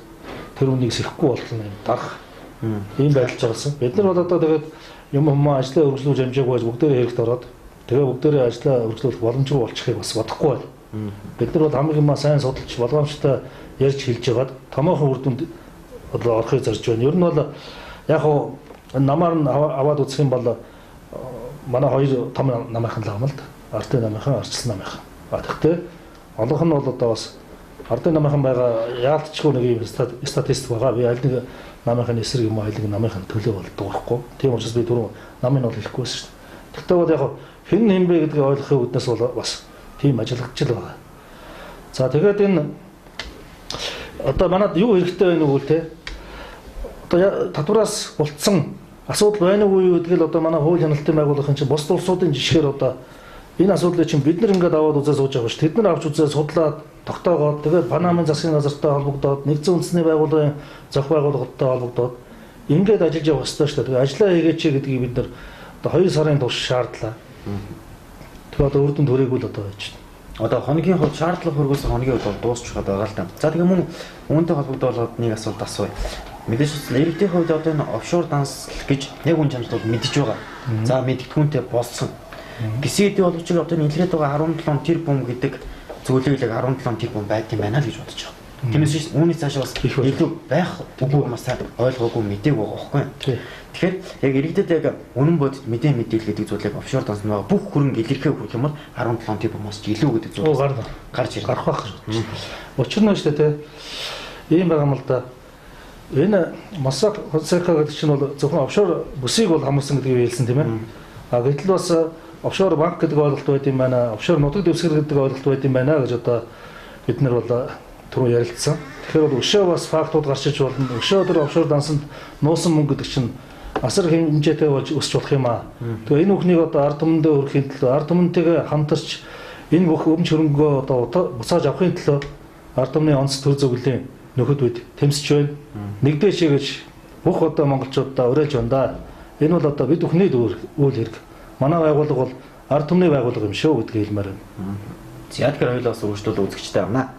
тэр үнийг сэхгүй болтол юм дарах. Ийм байдалж байгасан. Бид нар бол одоо тэгээд юм ажлаа өргөжлүүлж амжаагүй байж бүгдээрээ хэрэгт ороод тэгээ бүгдээрээ ажлаа өргөжлүүлэх боломжгүй болчихыг бас бодохгүй байна. Бид нар бол хамгийн маа сайн судалж болгоомжтой ярьж хэлж байгаад томоохон үр дүнд одоо орохыг зорж байна. Ер нь бол яг уу намаар нь аваад үзэх юм бол манай хоёр том намынхан л байгаа юм л да. Ардын намынхан, арчилсан намынхан. Тэгэхдээ олонх нь бол одоо бас ардын намынхан байгаа яалтчгүй нэг юм статистик байгаа. Би аль нэг намынхын эсрэг юм айлг намынхын төлөө бол дуурахгүй. Тийм учраас би түрүү намын бол хэлэхгүй шүү дээ. Тэгтээ бол яг хэн бэ гэдгийг ойлгохын үднээс бол бас тийм ажиллагдаж л байгаа. За тэгээд энэ одоо манад юу хэрэгтэй байна вэ те? Одоо татвараас болцсон асуудал байна уу гэдгийг одоо манай хууль хяналтын байгууллагын чинь бус улсуудын жишгээр одоо энэ асуудлыг чинь бид нар ингээд аваад үзээ сууж байгаа ш. Тэд нар авч үзээ судлаад тогтоогоод тэгээд Панамын засгийн газартай холбогдоод нэгдсэн үндэсний байгууллагын зах байгууллагатай холбогдоод ингээд ажиллаж явах хэрэгтэй ш. Тэгээд ажиллаа хийгээч гэдгийг бид нар одоо 2 сарын турш шаардлаа. Тэгээд одоо үр дүнд хүрээгүй л одоо байж байна. Одоо хоногийн хувьд шаардлага хөргөөс хоногийн хувьд дуусчих байгаа л та. За тэгээ мөн үүнтэй холбогдуулаад нэг асуулт асууя. Мэдээж үсэл иргэдийн хувьд одоо энэ офшор данслах гэж яг үн чанарт бол мэдж байгаа. За мэдтгүүнтэй болсон. Гисэд болгож байгаа одоо нийлээд байгаа 17 тэрбум гэдэг зөвлөлийг 17 тэрбум байт юм байна л гэж бодож байгаа. Тиймээс үүний цаашаа бас илүү байх үгүй маш сайн ойлгоогүй мэдээг байгаа байхгүй. Тэгэхээр яг иргэдэд яг үнэн бодит мэдээлэл гэдэг зүйлийг офшор данс байгаа бүх хөрөнгө илэрхээ хүрэх юм бол 17 тэрбумаас илүү гэдэг зүйл гарч ирэх гарах байх шүү. Учир нь шүү дээ ийм байгаа юм л да. Энэ Mossack Fonseca гэдэг чинь бол зөвхөн офшор бүсийг бол хамуулсан гэдгийг хэлсэн тийм ээ. Гэтэл бас офшор банк гэдэг ойлголт байт юм байна. Офшор нутаг дэвсгэр гэдэг ойлголт байт юм байна гэж одоо бид нар бол түрүү ярилцсан. Тэгэхээр бол өшөө бас фактууд гарч иж болно. Өшөө тэр офшор дансанд нуусан мөнгө гэдэг чинь асар хэмжээтэй болж өсч болох юм аа. Тэгээ энэ бүхнийг одоо ард түмэндээ өргөхийн төлөө ард түмэнтэйгээ хамтарч энэ бүх өмч хөрөнгөө одоо буцааж авахын төлөө ард түмний онц төр зөвлөлийн нөхөд үед тэмцэж байна. Нэгдэж гэж бүх одоо монголчуудаа уриалж байна да. Энэ бол одоо бид бүхний үйл хэрэг. Манай байгууллага бол ард түмний байгууллага юм шүү гэдгийг хэлмээр байна. За тэгэхээр хоёулаас үргэлжлүүл үзэгчтэй байна.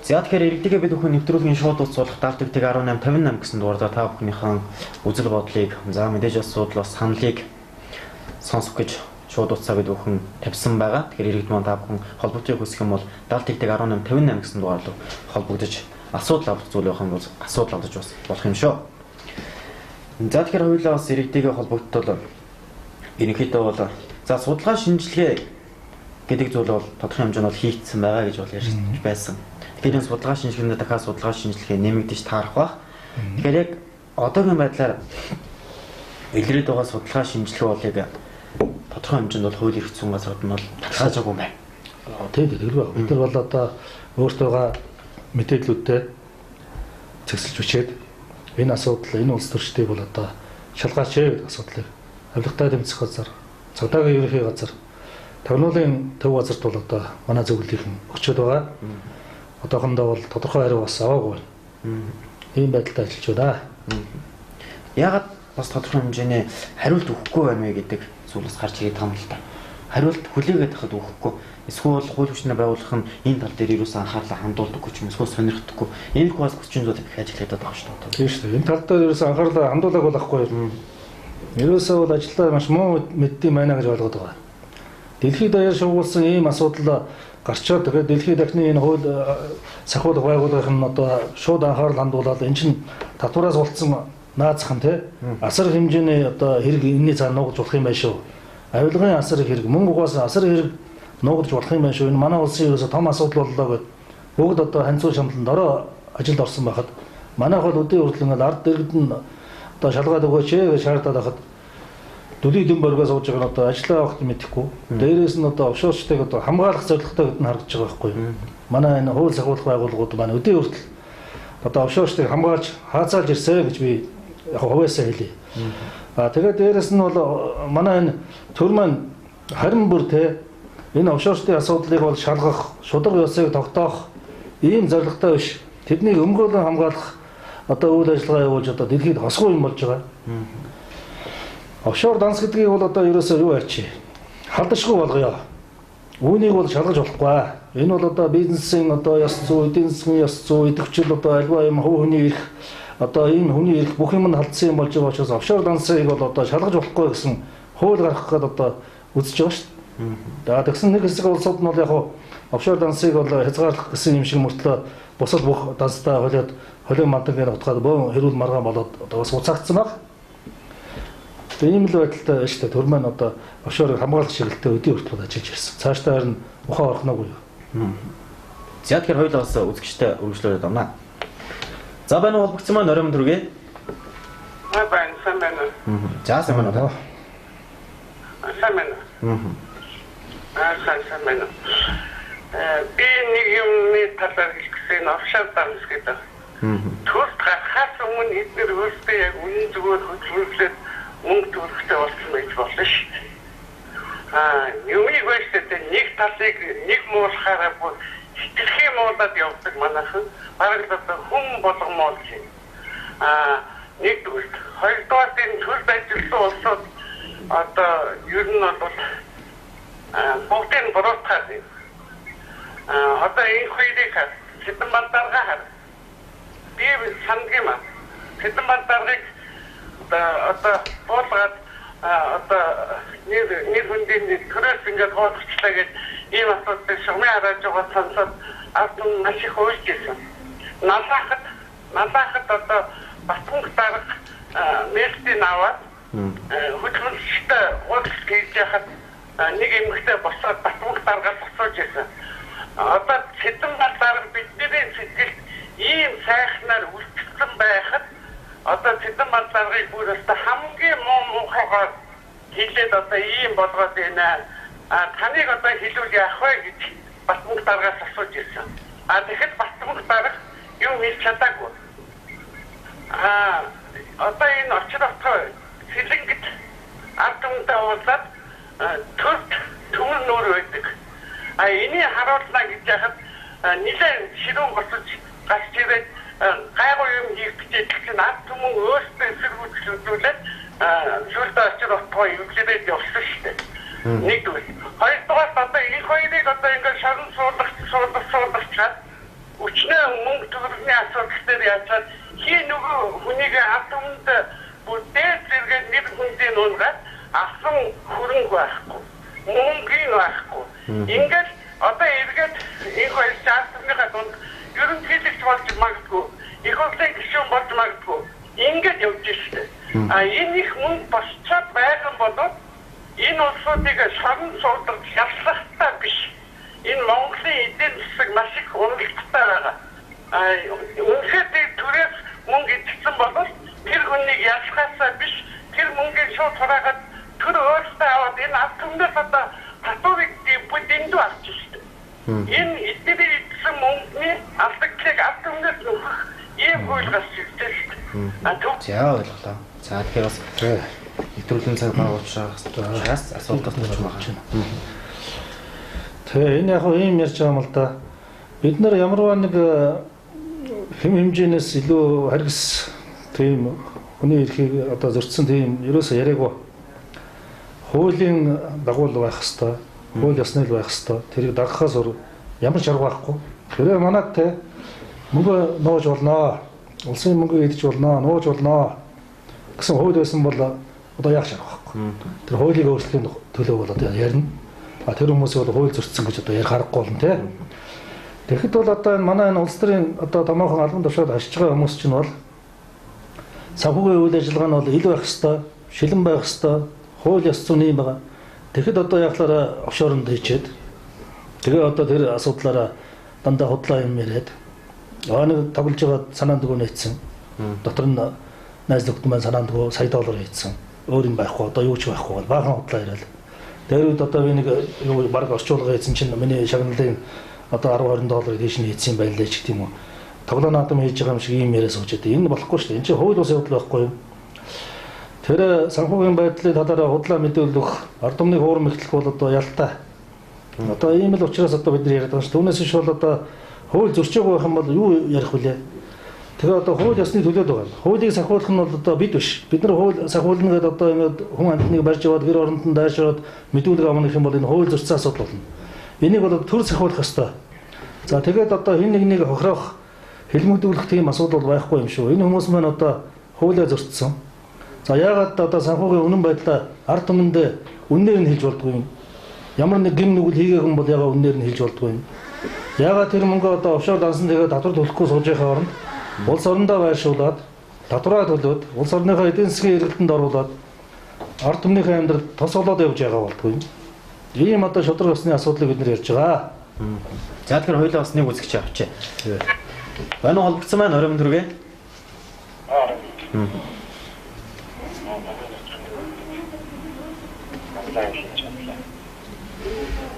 За тэгэхээр иргэдээ бид бүхэн нэвтрүүлгийн шууд уулзах даалтыг 1858 гэсэн дугаараар та бүхнийхэн үзэл бодлыг за мэдээж асуудал бас саналыг сонсох гэж шууд уулзаа бид бүхэн тавьсан байгаа. Тэгэхээр иргэд маань та бүхэн холбогдохыг хүсэх юм бол даалтыг 1858 гэсэн дугаараар холбогдож асуудал авах зүйл байх юм бол асуудал авч бас болох юм шүү. За тэгэхээр хоёулаа бас иргэдээ холбогдтол ерөнхийдөө бол за судалгаа шинжилгээ гэдэг зүйл бол тодорхой хэмжээнд бол хийгдсэн байгаа гэж бол ярьж байсан. Тэгэхээр энэ судалгаа шинжилгээнд дахиад судалгаа шинжилгээ нэмэгдэж таарах байх. Тэгэхээр яг одоогийн байдлаар илрээд байгаа судалгаа шинжилгээ болыг тодорхой хэмжээнд бол хууль эрх зүйн газрууд нь бол татгаажаагүй юм байна. Тийм тэгэл байна. Бид нар бол одоо өөртөөгаа мэдээллүүдтэй цэгцэлж бичээд энэ асуудал энэ улс төрчдийг бол одоо шалгаач гэдэг асуудлыг авилгатай тэмцэх газар, цагдаагийн ерөнхий газар, тагнуулын төв газарт бол одоо манай зөвлөлийн өгчөд байгаа. Одоохондоо бол тодорхой хариу бас аваагүй байна. Ийм байдалтай ажиллаж байна. Яагаад бас тодорхой хэмжээний хариулт өгөхгүй байна вэ гэдэг зүйлс гарч ирээд байгаа юм л та. Хариулт хүлээгээд хахад өгөхгүй. Эсвэл хууль хүчний байгууллага нь энэ тал дээр юусэн анхаарлаа хандуулдаггүй ч юм эсвэл сонирхдаггүй. Энэ их бас хүчин зүйл их ажиглагдаад байгаа шүү дээ. Тийм шүү дээ. Энэ тал дээр юусэн анхаарлаа хандуулаагүй байхгүй юу? Ерөөсөө бол ажиллаа маш муу мэддэм байна гэж ойлгоод байгаа. Дэлхийд даяар шуугуулсан ийм асуудал гарчаад тэгээд дэлхийн дахны энэ хууль сахиулах байгууллагын одоо шууд анхаарал хандуулаад эн чинь татвараас болцсон наацхан тий асар хэмжээний одоо хэрэг энэний цаана нуугдж болох юм байна шүү. Авилгын асар хэрэг мөнгө угаас асар хэрэг нуугдж болох юм байна шүү. Энэ манай улсын ерөөсө том асуудал боллоо гэд бүгд одоо ханцуу шамланд ороо ажилд орсон байхад манайх бол өдөө хүртэл ард дэргэд нь одоо шалгаад өгөөч гэж шаардаад байхад дүлий дэм боргоо сууж байгаа нь одоо ажиллаа авахт мэдэхгүй. Дээрээс нь одоо офшорчтойг одоо хамгаалах зорилготой гэдээ харагдаж байгаа байхгүй юу? Манай энэ хууль сахиулах байгууллагууд маань өдөө хүртэл одоо офшорчтойг хамгаалж хаацаалж ирсэн гэж би яг хувьяасаа хэлье. Тэгээд дээрээс нь бол манай энэ төр маань харин бүр те энэ офшорчтын асуудлыг бол шалгах, шударга ёсыг тогтоох ийм зорилготой биш. Тэднийг өмгөөлөн хамгаалах одоо үйл ажиллагаа явуулж одоо дэлхийд хосгоо юм болж байгаа. Офшор данс гэдгийг бол одоо ерөөсөө юу ачи? Халдашгүй болгоё. Үүнийг бол шалгаж болохгүй. Энэ бол одоо бизнесийн одоо ёс зүй, эдийн засгийн ёс зүй, идэвхжил одоо альва юм хувь хүний эрх одоо энэ хүний эрх бүх юм нь халдсан юм болж байгаа учраас офшор дансыг бол одоо шалгаж болохгүй гэсэн хууль гаргах гээд одоо үзэж байгаа шүү дээ. За тэгсэн нэг хэсэг улсууд нь бол яг офшор дансыг бол хязгаарлах гэсэн юм шиг мөртлөө бусад бүх данстай холио мантангийн утгаад бөөн хэрүүл маргаан болоод одоо бас уцаагдсан баг. Тэгээ ийм л байдалтай байна шүү дээ. Төр маань одоо офшорыг хамгаалах чиглэлтэй өдөө хүртэл ажиллаж ирсэн. Цаашдаа харин ухаан орхноогүй. За тэгэхээр хоёул бас үзэгчтэй өргөжлүүлээд байна. За байна уу болгоцсон маань оройн түргээ. байна, сайн байна. За сайн байна. Сайн байна. Сайн байна. Би нэг юмны талаар хэлсэн офшор данс гэдэг. Төрөлт гарахаас өмнө эдгээр өөрсдөө яг үнэн зүгээр хөдөлгөөлөд мөнгө төрөхтэй болсон байж болно шүү дээ. Юмыг өөрсдөө нэг талыг нэг муулахаараа бүр хитрхи муулаад явдаг манайхан бараг одоо хүм болгомоор чинь. Нэгдүгээр, хоёрдугаар энэ төрөлд ажилласан улсууд одоо ер нь бол бүгдийг буруутгаад байна. Одоо энэ хоёрыг хэдэн бандарга хар. Би сандгийн маа. Хэдэн бандаргыг одоо буулгаад одоо нэр хүндийн төрөөс ингээд хооцчлаа гэж ийм асуудал шугамын харааж байгаа сонсоод автон маш их уйлж ирсэн. Налахад одоо батмунх дарга нээлтийг аваад хөдөлгөөнчтэй уулз хийж яхад нэг эмэгтэй босоод батмунх даргаас асууж ирсэн. Одоо хэдэн дарга бидний сэтгэлд ийм сайхнаар үлдсэн байхад одоо хэдэн даргыг бүр өстө хамгийн муухайгаар хэлээд одоо ийм болгоод байна. Таныг одоо хэлүүл яах вэ гэж батмунх даргаас асууж ирсэн. Тэгэхэд батмунх дарга юу хийж чадаагүй. Одоо энэ очрохтой сэлэнгд ард түмэндээ уулзаад төрт төмөр нүүр байдаг. Энийг харуулна гэж яхад нэлээд ширүүн гоцож гарч ирээд гайгүй юм хийх гэж чинь ард түмэн өөрсдөө эсэргүүцлүүлээд зүйлдээ очрохтой эвлэрээд явсан шүү дээ. Нэгдүгээр. Хоёрдугаар одоо энэ хоёрыг одоо ингээд шарн суулгачаад өчнөө мөнгө төгрөгийн асуудал дээр яачаад хий нөгөө хүнийг ард түмэнд бүдээ зэрэг нэг хүндийн уунгаад авсан хөрөнгө байхгүй. Мөнгөний байхгүй. Ингээд одоо эргээд энэ хоёр чартныхаа дунд ерөнхийлөгч болж магадгүй. Их хурлын гишүүн болж магадгүй. Ингээд явж штэ. Энэ их мөнгө босчоод байгаа болоод энэ улсуудыг шорон суулгаж явсахтай биш. Энэ Монголын эдийн засаг маш их уналттай байгаа. Үнэхээр түрээс мөнгө идсэн болол тэр хүнийг ялахаасаа биш тэр мөнгөийг шууд хураагаад төр өөртөө аваад энэ ард түмнээс одоо татварыг бүдэндүү авч штэ. Энэ эдгээр идсэн мөнгөний алдагдлыг ард түмнээс нөхөх ийм хууль гарч ирсэн штэ. За ойлголоо. За тэгэхээр бас нэвтрүүлэн цаг баг учраас асуудал тулж байгаа. Тэгээ энэ яг ийм ярьж байгаа юм л да. Бид нар ямарваа нэг хэм хэмжээнээс илүү харгас тийм хүний эрхийг одоо зөрчсөн тийм ерөөсөө яриаггүй. Хуулийн дагуул байх хэвээр, хууль ёсны л байх хэвээр. Тэрийг дагахаас өөр ямар ч арга байхгүй. Тэр манайд те мөнгө нууж болно. Улсын мөнгө идэж болно, нууж болно гэсэн хууль байсан бол одоо яах шаарах байхгүй. Тэр хуулийг өөрчлөхийн төлөө бол одоо ярина. Тэр хүмүүс бол хууль зөрчсөн гэж одоо ярих аргагүй болно те. Тэгэхэд бол одоо энэ манай энэ улс төрийн одоо томоохон албан тушаалд ашиж байгаа хүмүүс чинь бол санхүүгийн үйл ажиллагаа нь бол ил байх хэвээр, шилэн байх хэвээр, хууль ёс зүйн юм байгаа. Тэгэхэд одоо яахлаараа офшоронд хийчээд тэгээ одоо тэр асуудлаараа дандаа худлаа юм яриад нэг тоглож байгаа санаанд өгөө нээсэн. Дотор нь найзлогт маань санаанд өгөө сая доллар хийсэн. Өөр юм байхгүй одоо юу ч байхгүй бол баахан худлаа яриад. Тэр үед одоо би нэг юу баг орчуулга хийсэн чинь миний шагналын одоо 10-20 долларыг тийш нь хийсэн байлээ ч гэдэм үү. Тоглоо наадам хийж байгаа юм шиг ийм яриа сууж байгаа. Энэ болохгүй шүү дээ. Энд чинь хууль ус явдал байхгүй юу? Тэр санхүүгийн байдлыг талаараа худлаа мэдүүлэх, ард түмний хуурам эхлэх бол одоо ялтай. Одоо ийм л учраас одоо бид нар яриад байгаа шүү. Түүнээс ш бол одоо Хууль зөрчиж байгаа юм бол юу ярих вүлээ? Тэгээ одоо хууль ёсны төлөөд байгаа. Хуулийг сахиулах нь бол одоо бид биш. Бид нар хууль сахиулна гэдэг одоо ингээд хүн амьтныг барьж яваад гэр оронд нь дайршаад мэдүүлэг авах юм бол энэ хууль зөрчсөн асуудал болно. Энийг бол төр сахиулах ёстой. За тэгээд одоо хэн нэгнийг хохирох, хэлмэгдүүлэх тийм асуудал бол байхгүй юм шүү. Энэ хүмүүс маань одоо хуулиа зөрчсөн. За яагаад одоо санхүүгийн үнэн байдлаа ард түмэнд үнээр нь хэлж болдгүй юм? Ямар нэг гин нүгэл хийгээгүй юм бол яагаад үнээр нь хэлж болдгүй юм? Яагаад тэр мөнгө одоо офшор дансан тэгээд татвар төлөхгүй сууж байгаа оронд улс орондоо байршуулад, татвараа төлөөд, улс орныхоо эдийн засгийн эргэлтэнд оруулаад ард түмнийхээ амьдралд тос олоод явж байгаа болтгүй юм. Ийм одоо шудраг ёсны асуудлыг бид нар ярьж байгаа. За тэгэхээр хоёулаа бас нэг үзэгч авчээ. Байна уу холбогдсон байна оройн түргээ?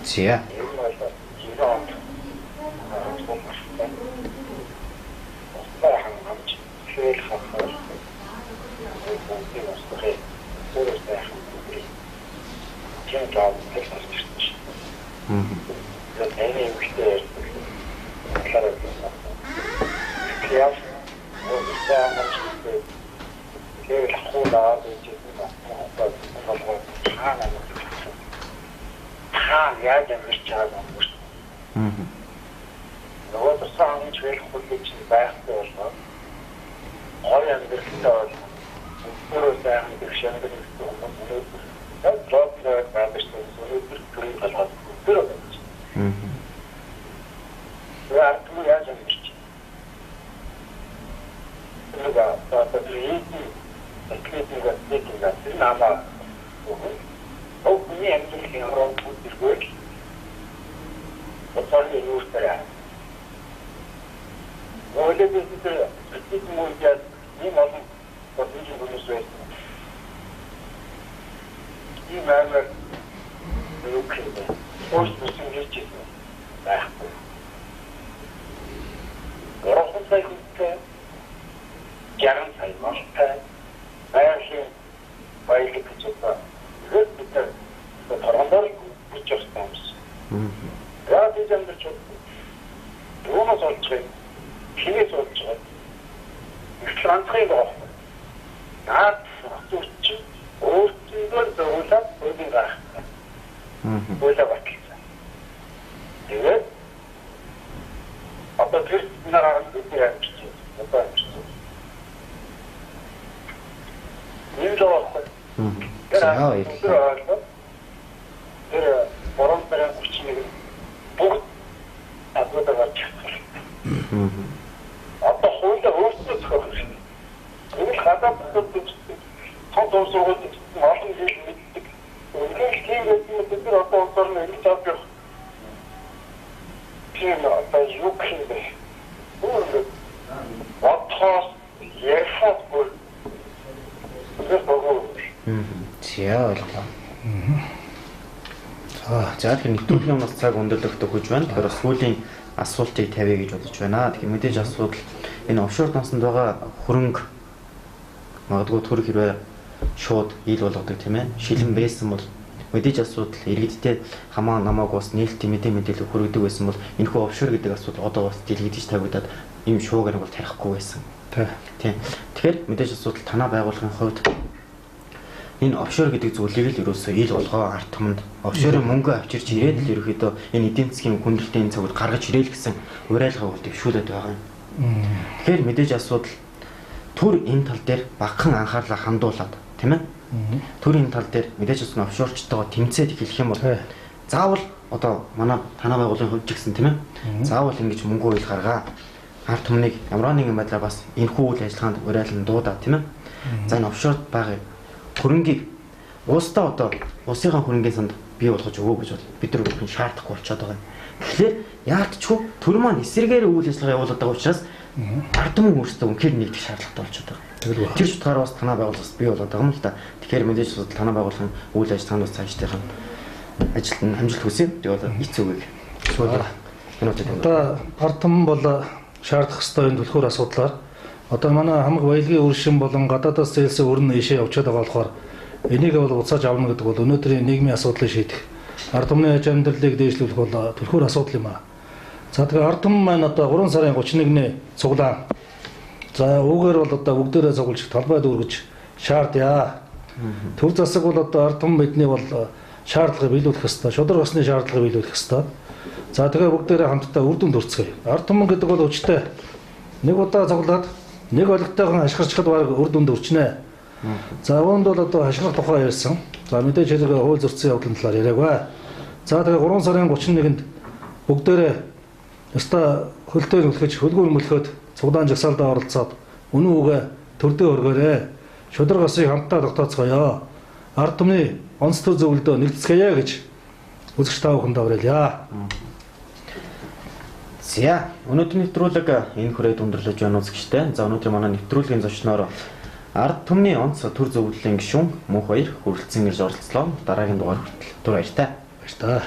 Зя. За тэгэхээр нэвтрүүлгийн нас цаг өндөрлөгтөг хүж байна. Тэгэхээр сүүлийн асуултыг тавья гэж бодож байна. Тэгэхээр мэдээж асуудал энэ офшор дансанд байгаа хөрөнгө магадгүй төр хэрвээ шууд ил болгодог тийм ээ. Шилэн байсан бол мэдээж асуудал иргэдтэй хамаа намаагүй бас нээлттэй мэдээлэл хүргэдэг байсан бол энэхүү офшор гэдэг асуудал одоо бас дэлгэж тавигдаад ийм шуугаар бол тарихгүй байсан. Тийм. Тэгэхээр мэдээж асуудал танаа байгууллагын хувьд энэ офшор гэдэг зүйлийг л ерөөсөө ил болгоо ард түмэнд офшорын мөнгө авчирч ирээд л ерөөхдөө энэ эдийн засгийн хүндрэлтийн цагт гаргаж ирээл гэсэн уриалгаа бол дэвшүүлээд байгаа юм. Тэгэхээр мэдээж асуудал төр энэ тал дээр багахан анхаарлаа хандуулад тийм ээ. Төр энэ тал дээр мэдээж асуудал офшорчтойгоо тэмцээд эхлэх юм бол заавал одоо манай танаа байгууллагын хувьд ч гэсэн тийм ээ. Заавал ингэж мөнгө уйл гаргаа ард түмнийг ямар нэгэн байдлаар бас энэхүү үйл ажиллагаанд уриалан дуудаа тийм ээ. За энэ офшорд байгаа хөрөнгийг уустаа одоо улсынхаа хөрөнгийн санд бий болгож өгөө гэж бид нар өөрөөр шаардахгүй болчиход байгаа юм. Тэгэхээр яалтчгүй төр маань эсрэгээр үйл ажиллагаа явуулдаг байгаа учраас ард түмэн өөрсдөө үнэхээр нэгдэх шаардлагатай болчиход байгаа. Тэр утгаараа бас танаа байгууллагаас бий болоод байгаа юм л да. Тэгэхээр мэдээж танаа байгууллагын үйл ажиллагаанд бас цаашдынхаа ажилд нь амжилт хүсье. Тэгээд бол эц үгийг одоо ард түмэн бол шаардах ёстой энэ түлхүүр асуудлаар одоо манай хамаг баялагын үршин болон гадаадаас зээлсэн өрн ийшээ явчихад байгаа болохоор энийг бол уцааж авна гэдэг бол өнөөдрийн нийгмийн асуудлыг шийдэх ард түмний аж амьдралыг дээшлүүлэх бол түлхүүр асуудал юм аа. За тэгээ ард түмэн маань одоо 3 сарын 31-ний цуглаан. За үүгээр бол одоо бүгдээрээ цуглаж талбайд үргэж шаардъя. Төв засаг бол одоо ард түмэн бидний бол шаардлагыг биелүүлэх ёстой. Шудраг усны шаардлагыг биелүүлэх ёстой. За тэгээ бүгдээрээ хамтдаа үр дүнд хүрцгээе. Ард түмэн гэдэг бол өчтэй нэг удаа цуглаад нэг олигтойгоо ашиглахад баг үр дүнд хүрчнэ. За үүнд бол одоо ашиглах тухай ярьсан. За мэдээж хэрэг хууль зөрчсөн явдлын талаар яриаггүй. За тэгээ 3 сарын 31-нд бүгдээрээ ёстой хөлтөөр үлхэж хөлгүүр мөлхөд цуглаан жагсаалдаа оролцоод үнэн үгээ төрдөө өргөөрэй. Шудраг усыг хамтдаа тогтооцгоё. Ард түмний онц төр зөвлөдөө нэгтгэцгээе гэж үзэгч та бүхэнд уриалъя. За өнөөдрийн нэвтрүүлэг энэ хүрээд өндөрлөж байна үзэгчтэй. За өнөөдөр манай нэвтрүүлгийн зочноор ард түмний онц төр зөвлөлийн гишүүн Мөнх баяр хүрэлцэн ирж оролцлоо. Дараагийн дугаар хүртэл түр баяртай. Баярлалаа.